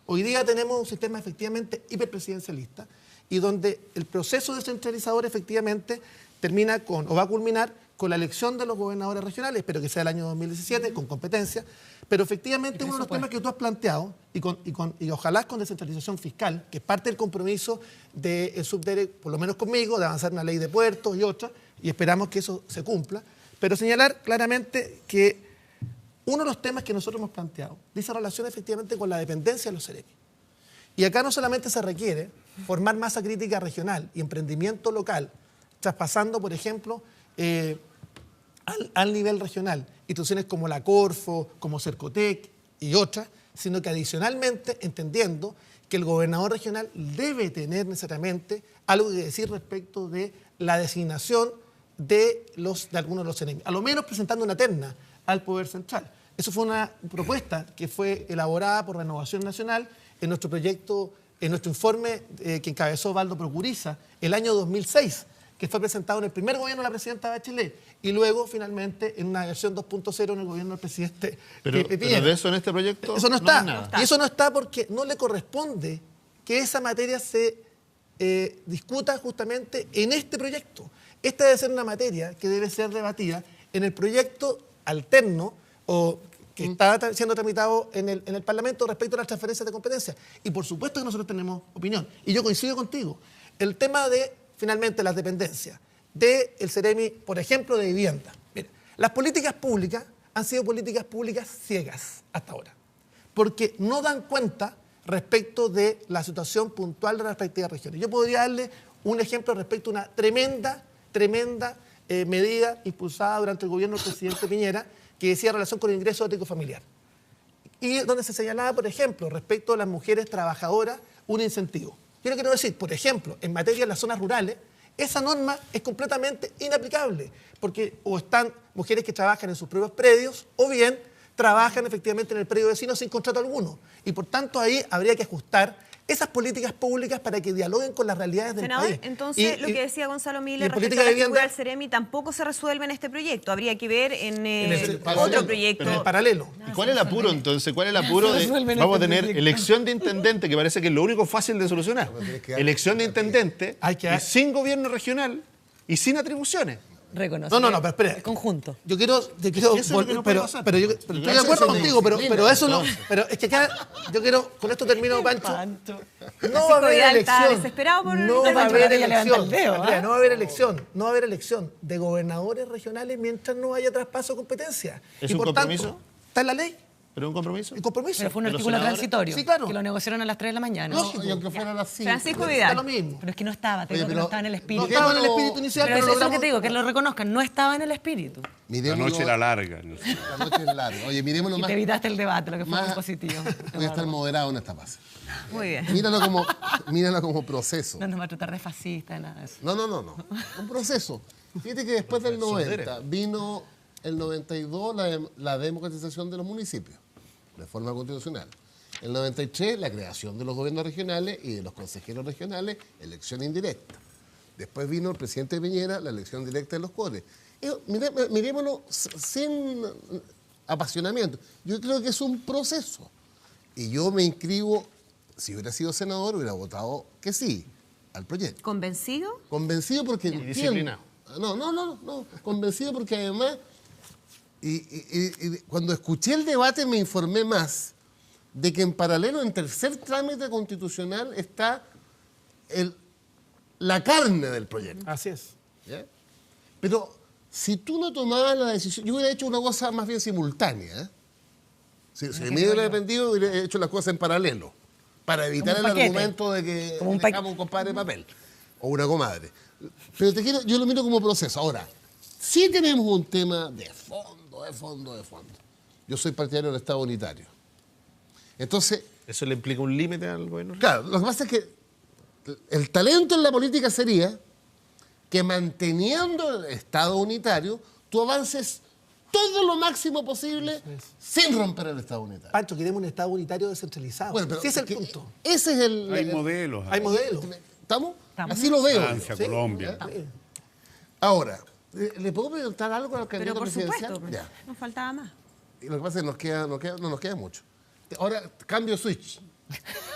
Speaker 4: hoy día tenemos un sistema efectivamente hiperpresidencialista y donde el proceso descentralizador efectivamente termina con, o va a culminar con la elección de los gobernadores regionales, espero que sea el año 2017, con competencia, pero efectivamente uno de los temas que tú has planteado, y ojalá con descentralización fiscal, que es parte del compromiso del subdere, por lo menos conmigo, de avanzar una ley de puertos y otras, y esperamos que eso se cumpla, pero señalar claramente que uno de los temas que nosotros hemos planteado dice relación efectivamente con la dependencia de los Ceremi. Y acá no solamente se requiere formar masa crítica regional y emprendimiento local, traspasando, por ejemplo, al nivel regional, instituciones como la Corfo, como Cercotec y otras, sino que adicionalmente entendiendo que el gobernador regional debe tener necesariamente algo que decir respecto de la designación de algunos de los Ceremi, a lo menos presentando una terna al Poder Central. Eso fue una propuesta que fue elaborada por Renovación Nacional en nuestro proyecto, en nuestro informe que encabezó Valdo Procuriza el año 2006, que fue presentado en el primer gobierno de la presidenta Bachelet y luego finalmente en una versión 2.0 en el gobierno del presidente Piñera.
Speaker 13: Pero de eso en este proyecto
Speaker 4: eso no está.
Speaker 13: No hay nada.
Speaker 4: Y eso no está porque no le corresponde que esa materia se discuta justamente en este proyecto. Esta debe ser una materia que debe ser debatida en el proyecto alterno o que está siendo tramitado en el Parlamento respecto a las transferencias de competencias. Y por supuesto que nosotros tenemos opinión. Y yo coincido contigo. El tema de finalmente las dependencias del Ceremi, por ejemplo, de vivienda. Mira, las políticas públicas han sido políticas públicas ciegas hasta ahora, porque no dan cuenta respecto de la situación puntual de las respectivas regiones. Yo podría darle un ejemplo respecto a una tremenda medida impulsada durante el gobierno del presidente Piñera, que decía relación con el ingreso ético familiar. Y donde se señalaba, por ejemplo, respecto a las mujeres trabajadoras, un incentivo. Yo le quiero decir, por ejemplo, en materia de las zonas rurales, esa norma es completamente inaplicable, porque o están mujeres que trabajan en sus propios predios, o bien trabajan efectivamente en el predio vecino sin contrato alguno. Y por tanto ahí habría que ajustar esas políticas públicas para que dialoguen con las realidades del
Speaker 6: Senador,
Speaker 4: país.
Speaker 6: Entonces, lo que decía Gonzalo Miller
Speaker 4: en
Speaker 6: respecto a la figura del Ceremi tampoco se resuelve en este proyecto. Habría que ver en otro proyecto.
Speaker 4: En el paralelo.
Speaker 13: ¿Y cuál es el apuro entonces? ¿Cuál es el apuro de vamos a tener elección de intendente, que parece que es lo único fácil de solucionar? Elección de intendente y sin gobierno regional y sin atribuciones.
Speaker 2: Reconocer.
Speaker 4: No, pero espera.
Speaker 2: El conjunto.
Speaker 4: Yo quiero pero estoy de acuerdo contigo, pero eso no. Pero es que acá yo quiero, con esto termino, Pancho. No va a haber elección. No va a haber elección. No va a haber elección. No va a haber elección de gobernadores regionales mientras no haya traspaso de competencia.
Speaker 13: ¿Es un compromiso?
Speaker 4: Está en la ley.
Speaker 13: ¿Pero un compromiso?
Speaker 4: ¿Un compromiso?
Speaker 2: Pero fue un artículo transitorio.
Speaker 4: Sí, claro.
Speaker 2: Que lo negociaron a las 3 de la mañana.
Speaker 14: No, y aunque fuera a las 5.
Speaker 6: Francisco Vidal.
Speaker 4: Está lo mismo.
Speaker 2: Pero es que no estaba, te digo que no estaba en el espíritu.
Speaker 4: No estaba en el espíritu inicial,
Speaker 2: pero eso es lo que te digo, que lo reconozcan, no estaba en el espíritu.
Speaker 15: La noche era larga.
Speaker 14: La noche era larga. Oye, miremoslo más.
Speaker 2: Y te evitaste el debate, lo que fue muy positivo.
Speaker 14: Voy a estar moderado en esta fase.
Speaker 6: Muy bien.
Speaker 14: Míralo como proceso.
Speaker 2: No nos va a tratar de fascista, nada de eso.
Speaker 14: No. Un proceso. Fíjate que después del 90 vino el 92 la democratización de los municipios. Reforma constitucional. El 93, la creación de los gobiernos regionales y de los consejeros regionales, elección indirecta. Después vino el presidente Piñera, la elección directa de los CORE. Mirémoslo sin apasionamiento. Yo creo que es un proceso. Y yo me inscribo, si hubiera sido senador, hubiera votado que sí al proyecto.
Speaker 6: ¿Convencido?
Speaker 14: Convencido porque
Speaker 13: entiendo. Disciplinado.
Speaker 14: No. Convencido porque además... Y cuando escuché el debate me informé más de que en paralelo, en tercer trámite constitucional, está la carne del proyecto.
Speaker 4: Así es.
Speaker 14: ¿Ya? Pero si tú no tomabas la decisión, yo hubiera hecho una cosa más bien simultánea. ¿Eh? Si me hubiera dependido, hubiera hecho las cosas en paralelo, para evitar el argumento de que dejamos un compadre de papel o una comadre. Pero yo lo miro como proceso. Ahora, sí tenemos un tema de fondo. Yo soy partidario del Estado unitario. Entonces...
Speaker 13: ¿Eso le implica un límite al gobierno?
Speaker 14: Claro, lo que pasa es que el talento en la política sería que manteniendo el Estado unitario, tú avances todo lo máximo posible sin romper el Estado unitario.
Speaker 4: Pancho, queremos un Estado unitario descentralizado.
Speaker 14: Bueno, pero
Speaker 4: sí, es el punto.
Speaker 14: Ese es el...
Speaker 15: Hay modelos.
Speaker 4: Hay modelos.
Speaker 14: ¿Estamos? Así lo veo.
Speaker 15: Francia, Colombia.
Speaker 14: Ahora... ¿Le puedo preguntar algo al candidato presidencial?
Speaker 6: Pero por supuesto, nos faltaba más.
Speaker 14: Y lo que pasa es que no nos queda mucho. Ahora, cambio switch.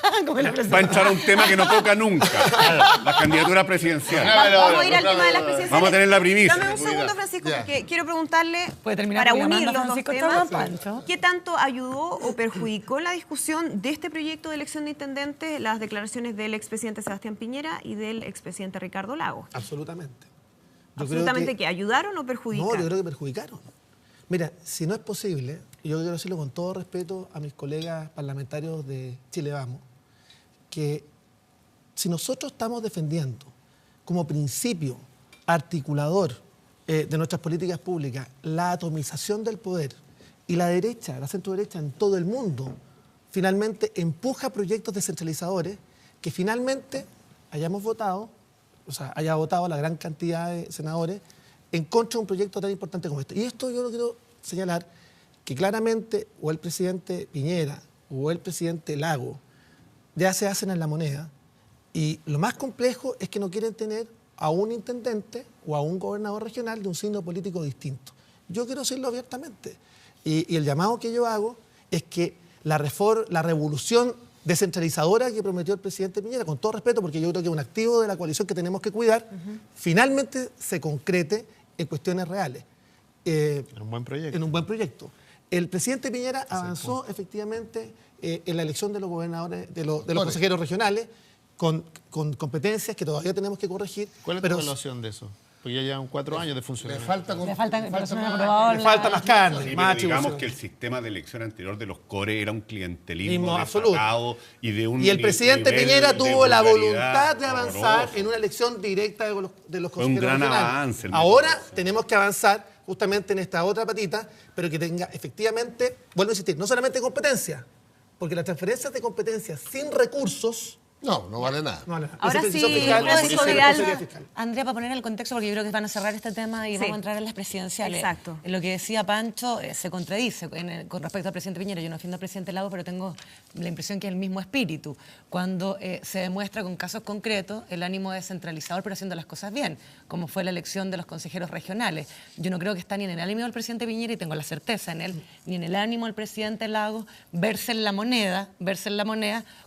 Speaker 15: Va a entrar a un tema que no toca nunca, la candidatura presidencial.
Speaker 6: Vamos a ir al tema de las presidenciales.
Speaker 15: Vamos a tener la primicia.
Speaker 6: Dame un segundo, Francisco, porque quiero preguntarle,
Speaker 2: terminar
Speaker 6: para unir los dos
Speaker 2: Francisco
Speaker 6: temas,
Speaker 2: Pancho.
Speaker 6: ¿qué tanto ayudó o perjudicó la discusión de este proyecto de elección de intendentes las declaraciones del expresidente Sebastián Piñera y del expresidente Ricardo Lagos?
Speaker 4: Absolutamente.
Speaker 6: ¿Absolutamente que ayudaron o perjudicaron?
Speaker 4: No, yo creo que perjudicaron. Mira, si no es posible, y yo quiero decirlo con todo respeto a mis colegas parlamentarios de Chile Vamos, que si nosotros estamos defendiendo como principio articulador de nuestras políticas públicas la atomización del poder y la derecha, la centro-derecha en todo el mundo, finalmente empuja proyectos descentralizadores que finalmente hayamos votado, o sea, haya votado la gran cantidad de senadores en contra de un proyecto tan importante como este. Y esto yo lo quiero señalar, que claramente o el presidente Piñera o el presidente Lagos ya se hacen en la moneda, y lo más complejo es que no quieren tener a un intendente o a un gobernador regional de un signo político distinto. Yo quiero decirlo abiertamente. Y el llamado que yo hago es que la revolución descentralizadora que prometió el presidente Piñera, con todo respeto, porque yo creo que es un activo de la coalición que tenemos que cuidar, finalmente se concrete en cuestiones reales.
Speaker 13: En un buen proyecto.
Speaker 4: En un buen proyecto. El presidente Piñera avanzó efectivamente en la elección de los gobernadores, de los consejeros regionales, con competencias que todavía tenemos que corregir.
Speaker 13: ¿Cuál es tu evaluación de eso? Porque ya llevan 4 años de funcionamiento.
Speaker 14: Le falta
Speaker 4: más carne.
Speaker 15: Sí,
Speaker 4: más
Speaker 15: digamos que el sistema de elección anterior de los CORE era un clientelismo
Speaker 4: absoluto.
Speaker 15: y
Speaker 4: el presidente Piñera tuvo la voluntad de avanzar en una elección directa de los consejeros
Speaker 15: Fue un gran
Speaker 4: regionales.
Speaker 15: avance.
Speaker 4: Ahora tenemos que avanzar justamente en esta otra patita, pero que tenga efectivamente, vuelvo a insistir, no solamente competencia, porque las transferencias de competencias sin recursos
Speaker 14: No vale nada.
Speaker 6: Ahora sí,
Speaker 2: Francisco Vidal. Andrea, para poner el contexto, porque yo creo que van a cerrar este tema y vamos a entrar en las presidenciales.
Speaker 6: Exacto.
Speaker 2: En lo que decía Pancho se contradice con respecto al presidente Piñera. Yo no defiendo al presidente Lagos, pero tengo la impresión que es el mismo espíritu. Cuando se demuestra con casos concretos el ánimo descentralizador, pero haciendo las cosas bien, como fue la elección de los consejeros regionales. Yo no creo que está ni en el ánimo del presidente Piñera, y tengo la certeza en él, ni en el ánimo del presidente Lagos, verse en la moneda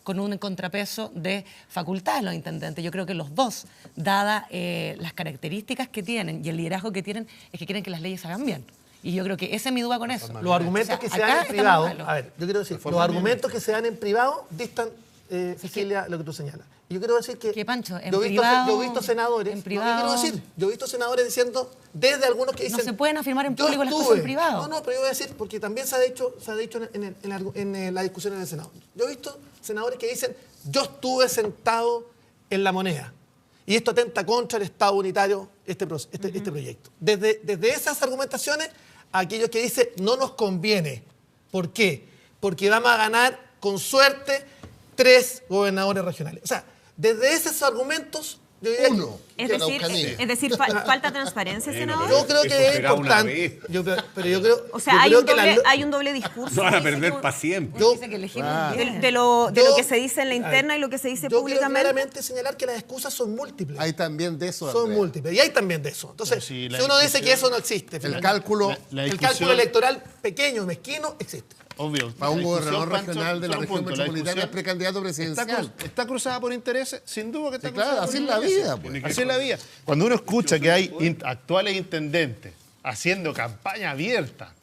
Speaker 2: con un contrapeso de facultades los intendentes. Yo creo que los dos, dadas las características que tienen y el liderazgo que tienen, es que quieren que las leyes se hagan bien. Y yo creo que esa es mi duda con eso.
Speaker 4: Los argumentos que se dan en privado, a ver, yo quiero decir, los argumentos que se dan en privado distan, Cecilia, lo que tú señalas. Y yo quiero decir que
Speaker 2: Pancho,
Speaker 4: yo he visto senadores, yo he visto senadores diciendo, desde algunos que dicen...
Speaker 2: No se pueden afirmar en público las cosas en privado.
Speaker 4: No, pero yo voy a decir, porque también se ha dicho en la discusión en el Senado. Yo he visto senadores que dicen, yo estuve sentado en la moneda y esto atenta contra el Estado unitario, este proyecto. Desde esas argumentaciones, a aquellos que dicen, no nos conviene. ¿Por qué? Porque vamos a ganar, con suerte, 3 gobernadores regionales. O sea, desde esos argumentos, yo diría
Speaker 6: es decir, falta transparencia, senador.
Speaker 4: Yo creo que es importante.
Speaker 6: O sea, hay un doble discurso.
Speaker 15: No van a perder para siempre.
Speaker 6: De lo que se dice en la interna y lo que se dice públicamente.
Speaker 4: Yo quiero claramente señalar que las excusas son múltiples.
Speaker 14: Hay también de eso,
Speaker 4: Son múltiples. Y hay también de eso. Entonces, si uno dice que eso no existe,
Speaker 14: el cálculo
Speaker 4: electoral pequeño, mezquino, existe.
Speaker 13: Obvio.
Speaker 14: Para un gobernador regional de la región metropolitana es precandidato presidencial.
Speaker 13: ¿Está cruzada por intereses? Sin duda que está cruzada.
Speaker 14: Claro, así es la vida.
Speaker 13: Así es la vida. Cuando uno escucha que hay actuales intendentes haciendo campaña abierta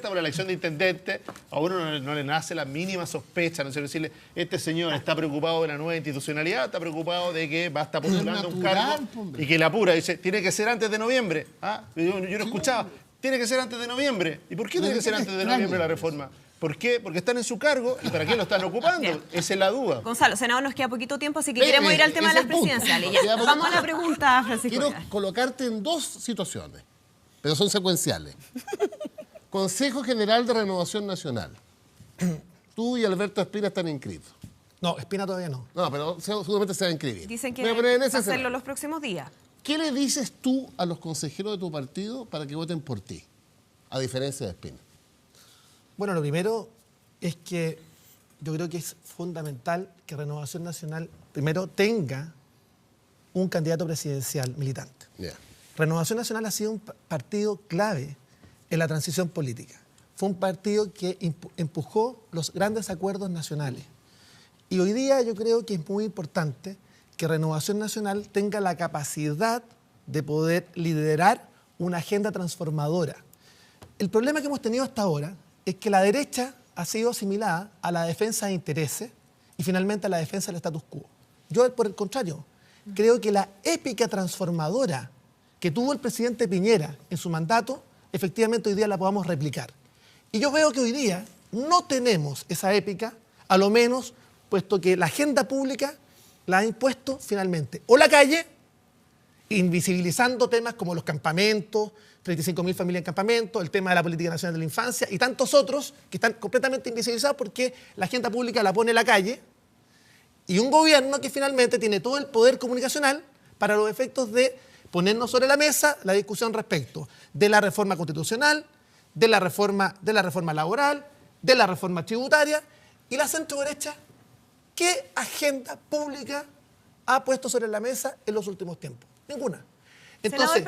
Speaker 13: por la elección de intendentes, a uno no le nace la mínima sospecha, no sé decirle, este señor está preocupado de la nueva institucionalidad, está preocupado de que va a estar postulando un cargo y que la apura, dice, tiene que ser antes de noviembre. Yo no escuchaba. Tiene que ser antes de noviembre. ¿Y por qué tiene que ser antes de noviembre la reforma? ¿Por qué? Porque están en su cargo y ¿para qué lo están ocupando? Bien. Esa es la duda.
Speaker 6: Gonzalo, senador, nos queda poquito tiempo, así que queremos ir al tema de las presidenciales. Vamos a la pregunta, Francisco.
Speaker 14: Quiero colocarte en 2 situaciones, pero son secuenciales. Consejo General de Renovación Nacional. Tú y Alberto Espina están inscritos.
Speaker 4: No, Espina todavía no.
Speaker 14: No, pero seguramente se va a inscribir.
Speaker 6: Dicen que va a hacerlo los próximos días.
Speaker 14: ¿Qué le dices tú a los consejeros de tu partido para que voten por ti, a diferencia de Espina?
Speaker 4: Bueno, lo primero es que yo creo que es fundamental que Renovación Nacional primero tenga un candidato presidencial militante. Renovación Nacional ha sido un partido clave en la transición política. Fue un partido que empujó los grandes acuerdos nacionales. Y hoy día yo creo que es muy importante que Renovación Nacional tenga la capacidad de poder liderar una agenda transformadora. El problema que hemos tenido hasta ahora es que la derecha ha sido asimilada a la defensa de intereses y finalmente a la defensa del status quo. Yo, por el contrario, creo que la épica transformadora que tuvo el presidente Piñera en su mandato, efectivamente hoy día la podamos replicar. Y yo veo que hoy día no tenemos esa épica, a lo menos, puesto que la agenda pública la ha impuesto finalmente o la calle, invisibilizando temas como los campamentos, 35.000 familias en campamento, el tema de la política nacional de la infancia y tantos otros que están completamente invisibilizados porque la agenda pública la pone la calle, y un gobierno que finalmente tiene todo el poder comunicacional para los efectos de ponernos sobre la mesa la discusión respecto de la reforma constitucional, de la reforma laboral, de la reforma tributaria. Y la centro-derecha, ¿qué agenda pública ha puesto sobre la mesa en los últimos tiempos? Ninguna. Entonces,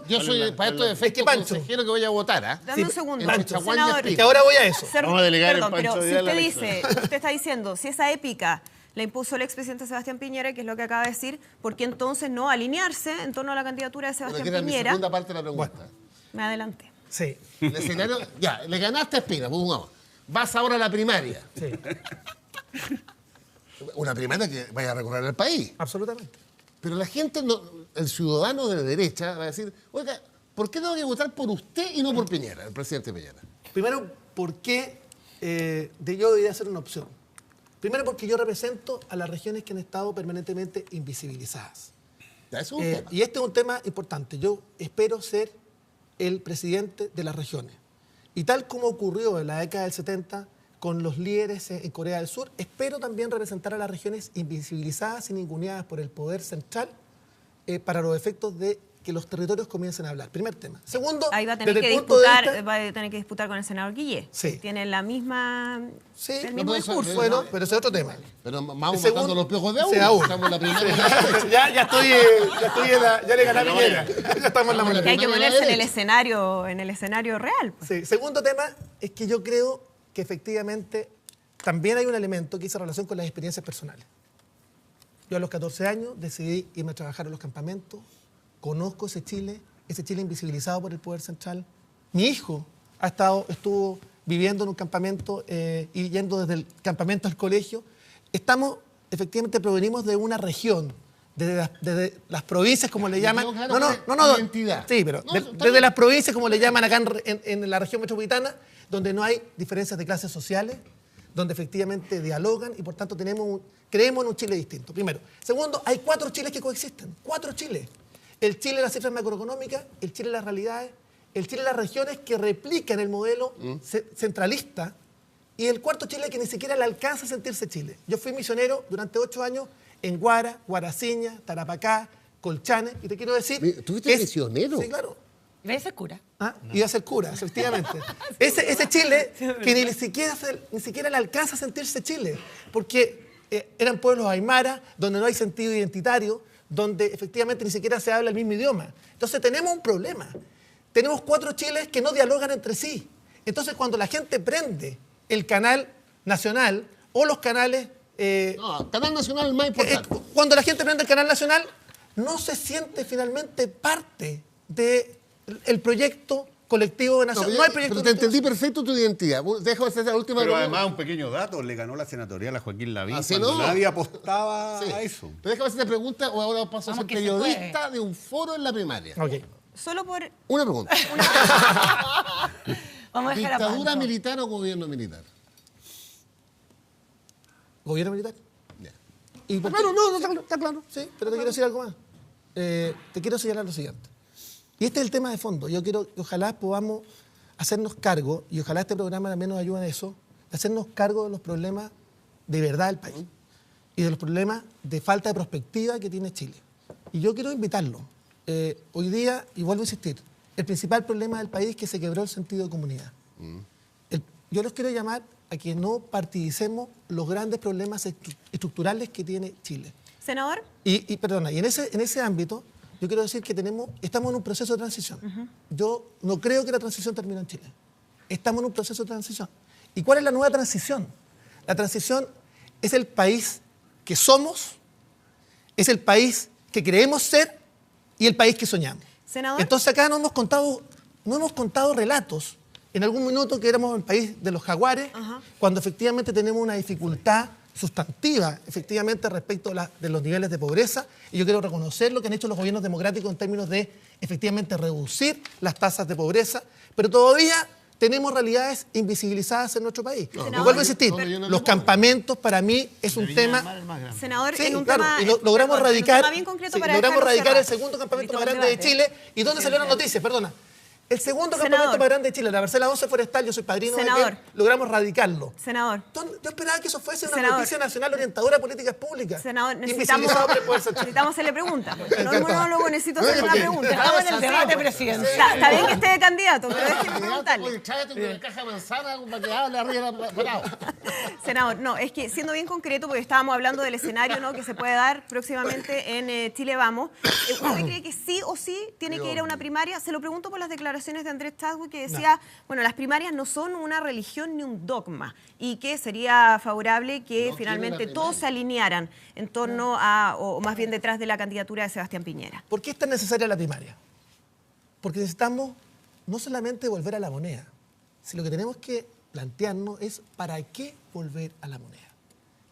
Speaker 14: yo soy para estos efectos consejero que voy a votar.
Speaker 6: Dame un segundo. Senador,
Speaker 4: que ahora voy a eso.
Speaker 13: Vamos a delegar el Pancho
Speaker 6: pero
Speaker 13: Vidal
Speaker 6: si usted está diciendo, si esa épica la impuso el expresidente Sebastián Piñera, que es lo que acaba de decir, ¿por qué entonces no alinearse en torno a la candidatura de Sebastián Piñera?
Speaker 14: Mi segunda parte de la pregunta.
Speaker 6: Me adelante.
Speaker 4: Sí.
Speaker 14: El escenario, ya, le ganaste a Espina, pongamos. Vas ahora a la primaria.
Speaker 4: Sí.
Speaker 14: Una primaria que vaya a recorrer el país.
Speaker 4: Absolutamente.
Speaker 14: Pero la gente, el ciudadano de la derecha va a decir, oiga, ¿por qué tengo que votar por usted y no por Piñera, el presidente Piñera?
Speaker 4: Primero, ¿por qué yo debería ser una opción? Primero, porque yo represento a las regiones que han estado permanentemente invisibilizadas.
Speaker 14: Ya, eso es un tema.
Speaker 4: Y este es un tema importante. Yo espero ser el presidente de las regiones. Y tal como ocurrió en la década del 70 con los líderes en Corea del Sur. Espero también representar a las regiones invisibilizadas y ninguneadas por el poder central para los efectos de que los territorios comiencen a hablar. Primer tema. Segundo,
Speaker 6: ahí va a tener, va a tener que disputar con el senador Guillé.
Speaker 4: Sí.
Speaker 6: Tiene la misma,
Speaker 4: sí,
Speaker 6: el mismo discurso.
Speaker 4: Bueno, pero ese es otro tema.
Speaker 14: Pero vamos matando los piojos de a uno. Estamos en la primera.
Speaker 4: ya le gané a Piñera. Ya estamos en la primera.
Speaker 6: Que hay que ponerse en el escenario real. Pues.
Speaker 4: Sí. Segundo tema es que yo creo que efectivamente también hay un elemento que hizo relación con las experiencias personales. Yo a los 14 años decidí irme a trabajar a los campamentos. Conozco ese Chile invisibilizado por el poder central. Mi hijo estuvo viviendo en un campamento y yendo desde el campamento al colegio. Efectivamente, provenimos de una región, desde las provincias, como le llaman.
Speaker 14: Identidad.
Speaker 4: Sí, pero desde las provincias, como le llaman acá en la región metropolitana, donde no hay diferencias de clases sociales, donde efectivamente dialogan y por tanto creemos en un Chile distinto. Primero. Segundo, hay 4 Chiles que coexisten. 4 Chiles. El Chile de las cifras macroeconómicas, el Chile de las realidades, el Chile de las regiones que replican el modelo centralista y el cuarto Chile que ni siquiera le alcanza a sentirse Chile. Yo fui misionero durante 8 años en Guara, Guaraciña, Tarapacá, Colchane, y te quiero decir...
Speaker 14: ¿Tuviste misionero?
Speaker 4: Sí, claro.
Speaker 2: ¿Iba a ser cura?
Speaker 4: Iba a ser cura, efectivamente. Ese Chile que ni siquiera le alcanza a sentirse Chile, porque eran pueblos aymara, donde no hay sentido identitario, donde efectivamente ni siquiera se habla el mismo idioma. Entonces tenemos un problema. Tenemos 4 Chiles que no dialogan entre sí. Entonces cuando la gente prende el canal nacional o los canales...
Speaker 14: canal nacional es más importante.
Speaker 4: Cuando la gente prende el canal nacional, no se siente finalmente parte del proyecto colectivo nacional. No hay proyecto
Speaker 14: pero te entendí perfecto tu identidad. Dejo hacer esa última
Speaker 15: pero
Speaker 14: pregunta.
Speaker 15: además, un pequeño dato, le ganó la senatorial a Joaquín Lavín
Speaker 14: cuando
Speaker 15: nadie apostaba a eso.
Speaker 14: Pero déjame hacer esta pregunta o ahora paso a ser periodista de un foro en la primaria.
Speaker 4: Okay.
Speaker 6: Solo por...
Speaker 14: Una pregunta.
Speaker 2: Vamos a dejar
Speaker 14: ¿Dictadura militar o gobierno militar?
Speaker 4: ¿Gobierno militar?
Speaker 14: Yeah.
Speaker 4: Está claro. Sí, pero te quiero decir algo más. Te quiero señalar lo siguiente. Y este es el tema de fondo. Yo quiero que ojalá podamos hacernos cargo, y ojalá este programa también nos ayude en eso, de hacernos cargo de los problemas de verdad del país y de los problemas de falta de perspectiva que tiene Chile. Y yo quiero invitarlo. Hoy día, y vuelvo a insistir, el principal problema del país es que se quebró el sentido de comunidad. Yo los quiero llamar a que no partidicemos los grandes problemas estructurales que tiene Chile.
Speaker 6: Senador.
Speaker 4: Y en ese ámbito, yo quiero decir que estamos en un proceso de transición. Yo no creo que la transición termine en Chile. Estamos en un proceso de transición. ¿Y cuál es la nueva transición? La transición es el país que somos, es el país que creemos ser y el país que soñamos.
Speaker 6: Senador.
Speaker 4: Entonces acá no hemos contado relatos en algún minuto que éramos el país de los jaguares, cuando efectivamente tenemos una dificultad sustantiva, efectivamente, respecto de los niveles de pobreza. Y yo quiero reconocer lo que han hecho los gobiernos democráticos en términos de, efectivamente, reducir las tasas de pobreza, pero todavía tenemos realidades invisibilizadas en nuestro país. Vuelvo a insistir, los campamentos para mí es un tema...
Speaker 6: Senador,
Speaker 4: sí,
Speaker 6: en un
Speaker 4: claro,
Speaker 6: tema...
Speaker 4: y logramos radicar,
Speaker 6: bien concreto para
Speaker 4: logramos radicar el
Speaker 6: cerrar.
Speaker 4: segundo campamento más grande de Chile. ¿Y dónde salieron las noticias? Perdona. El segundo campamento más grande de Chile, la Parcela 11 Forestal, yo soy padrino de que logramos radicarlo.
Speaker 6: Senador.
Speaker 4: Yo esperaba que eso fuese una noticia nacional orientadora de políticas públicas.
Speaker 6: Necesitamos hacerle preguntas. No, monólogo, necesito hacerle una pregunta.
Speaker 2: Estamos en el debate presidencial.
Speaker 6: Está bien que esté de candidato, pero déjeme preguntarle. Senador, no, es que siendo bien concreto, porque estábamos hablando del escenario, ¿no?, que se puede dar próximamente en Chile Vamos. ¿Usted cree que sí o sí tiene que ir a una primaria? Se lo pregunto por las declaraciones de Andrés Chadwick, que decía, bueno, las primarias no son una religión ni un dogma, y que sería favorable que finalmente todos se alinearan en torno a, o más bien detrás de la candidatura de Sebastián Piñera.
Speaker 4: ¿Por qué es tan necesaria la primaria? Porque necesitamos no solamente volver a la moneda, sino lo que tenemos que plantearnos es ¿para qué volver a la moneda?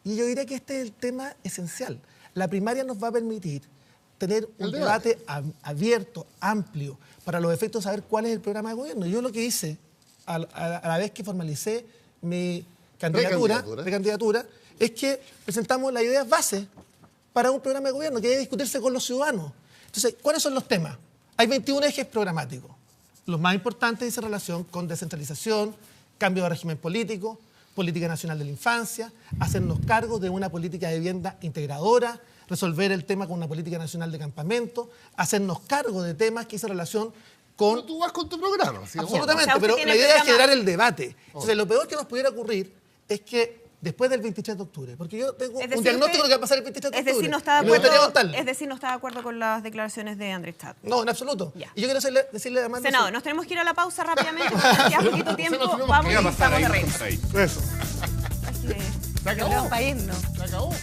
Speaker 4: Y yo diría que este es el tema esencial. La primaria nos va a permitir tener un debate abierto, amplio, para los efectos de saber cuál es el programa de gobierno. Yo lo que hice, a la vez que formalicé mi candidatura, es que presentamos las ideas base para un programa de gobierno que debe discutirse con los ciudadanos. Entonces, ¿cuáles son los temas? Hay 21 ejes programáticos. Los más importantes dicen relación con descentralización, cambio de régimen político, política nacional de la infancia, hacernos cargo de una política de vivienda integradora, resolver el tema con una política nacional de campamento, hacernos cargo de temas que hicieron relación con...
Speaker 14: Pero tú vas con tu programa. ¿Sí?
Speaker 4: Absolutamente, pero la idea es generar el debate. Entonces, lo peor que nos pudiera ocurrir es que después del 23 de octubre, porque yo tengo un diagnóstico de lo que va a pasar el 23 de octubre.
Speaker 6: Es decir, no está de acuerdo con las declaraciones de Andrés Chadwick.
Speaker 4: No, en absoluto.
Speaker 6: Ya.
Speaker 4: Y yo quiero decirle además...
Speaker 6: Senador, nos tenemos que ir a la pausa rápidamente porque queda poquito tiempo. Vamos y estamos de regreso.
Speaker 14: Eso.
Speaker 6: Se acabó. País, no.
Speaker 14: Se acabó.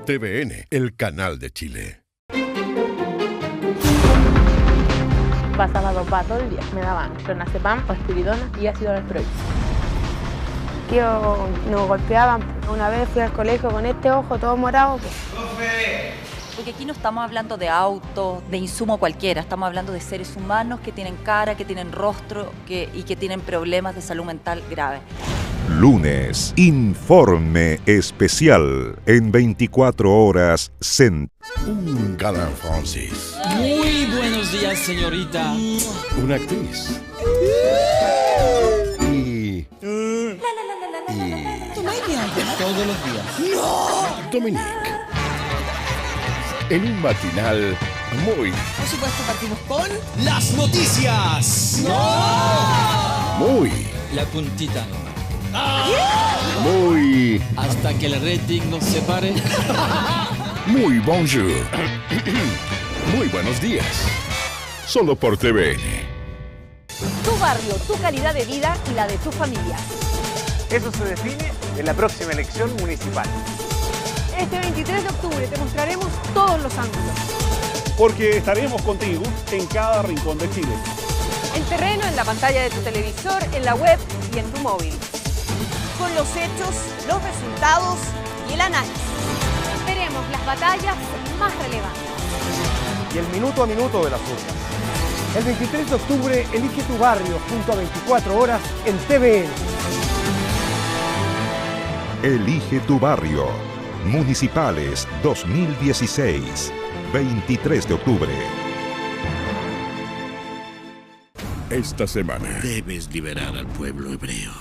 Speaker 1: TVN, el canal de Chile.
Speaker 3: Pasaba dopa todo el día. Me daban clonazepam o espiridona y ácido valproico. Que nos golpeaban. Una vez fui al colegio con este ojo todo morado.
Speaker 9: Porque aquí no estamos hablando de autos, de insumo cualquiera. Estamos hablando de seres humanos que tienen cara, que tienen rostro y que tienen problemas de salud mental graves.
Speaker 22: Lunes, informe especial en 24 horas
Speaker 1: Un galán francés.
Speaker 10: Muy buenos días, señorita.
Speaker 1: Una actriz. Y
Speaker 10: todos los días.
Speaker 1: ¡No! Dominique. En un matinal muy...
Speaker 10: Por supuesto, partimos con las noticias. ¡No!
Speaker 1: Muy...
Speaker 10: La puntita nomás.
Speaker 1: Muy...
Speaker 10: Hasta que el rating nos separe.
Speaker 1: Muy bonjour. Muy buenos días. Solo por TVN.
Speaker 11: Tu barrio, tu calidad de vida y la de tu familia.
Speaker 17: Eso se define en la próxima elección municipal.
Speaker 11: Este 23 de octubre te mostraremos todos los ángulos.
Speaker 17: Porque estaremos contigo en cada rincón de Chile.
Speaker 11: En terreno, en la pantalla de tu televisor, en la web y en tu móvil.
Speaker 6: Con los hechos, los resultados y el análisis.
Speaker 11: Veremos las batallas más relevantes.
Speaker 17: Y el minuto a minuto de las urnas. El 23 de octubre elige tu barrio junto a 24 horas en TVN.
Speaker 22: Elige tu barrio. Municipales 2016. 23 de octubre.
Speaker 1: Esta semana.
Speaker 19: Debes liberar al pueblo hebreo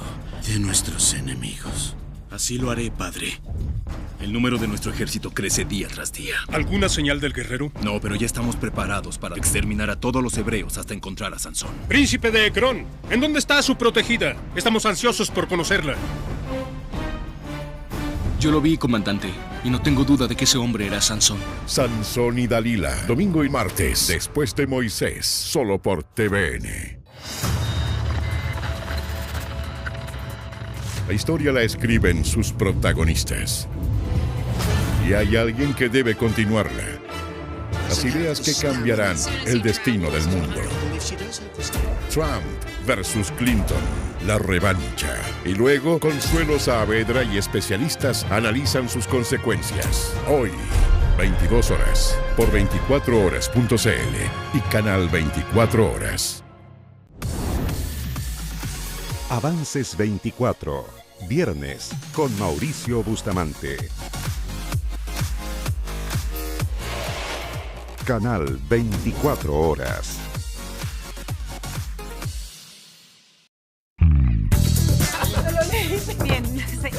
Speaker 19: de nuestros enemigos.
Speaker 28: Así lo haré, padre. El número de nuestro ejército crece día tras día.
Speaker 29: ¿Alguna señal del guerrero?
Speaker 28: No, pero ya estamos preparados para exterminar a todos los hebreos hasta encontrar a Sansón.
Speaker 29: Príncipe de Ecrón, ¿en dónde está su protegida? Estamos ansiosos por conocerla.
Speaker 28: Yo lo vi, comandante, y no tengo duda de que ese hombre era Sansón.
Speaker 1: Sansón y Dalila, domingo y martes, después de Moisés, solo por TVN. La historia la escriben sus protagonistas. Y hay alguien que debe continuarla. Las ideas que cambiarán el destino del mundo. Trump versus Clinton, la revancha. Y luego, Consuelo Saavedra y especialistas analizan sus consecuencias. Hoy, 22 horas, por 24horas.cl y Canal 24 Horas.
Speaker 22: Avances 24. Viernes con Mauricio Bustamante. Canal 24 Horas.
Speaker 6: Bien,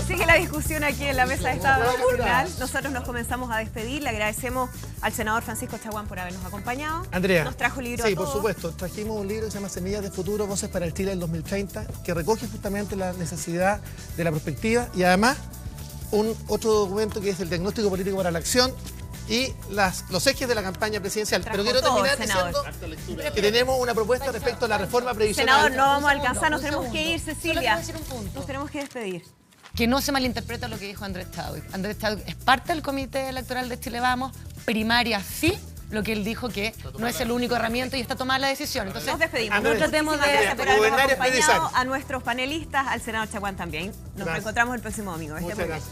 Speaker 6: sigue la discusión aquí en la mesa de Estado Nacional. Nosotros nos comenzamos a despedir. Le agradecemos al senador Francisco Chaguán por habernos acompañado.
Speaker 4: Andrea.
Speaker 6: Nos trajo el libro.
Speaker 4: Sí,
Speaker 6: a todos.
Speaker 4: por supuesto. Trajimos un libro que se llama Semillas de Futuro, Voces para el Chile del 2030, que recoge justamente la necesidad de la perspectiva y además otro documento que es el Diagnóstico Político para la Acción y los ejes de la campaña presidencial. Pero quiero terminar diciendo que tenemos una propuesta respecto a la reforma previsional.
Speaker 6: Senador, no vamos a alcanzar, nos tenemos que ir, Cecilia. Nos tenemos que despedir.
Speaker 2: Que no se malinterpreta lo que dijo Andrés Chadwick. Andrés Chadwick es parte del Comité Electoral de Chile Vamos, primaria sí, lo que él dijo, que no es el único herramienta y está tomada la decisión. Entonces,
Speaker 6: nos despedimos.
Speaker 2: no tratemos de...
Speaker 6: Gracias por habernos acompañado, a nuestros panelistas, al senador Chaguán también. Nos reencontramos el próximo domingo.
Speaker 4: Muchas gracias.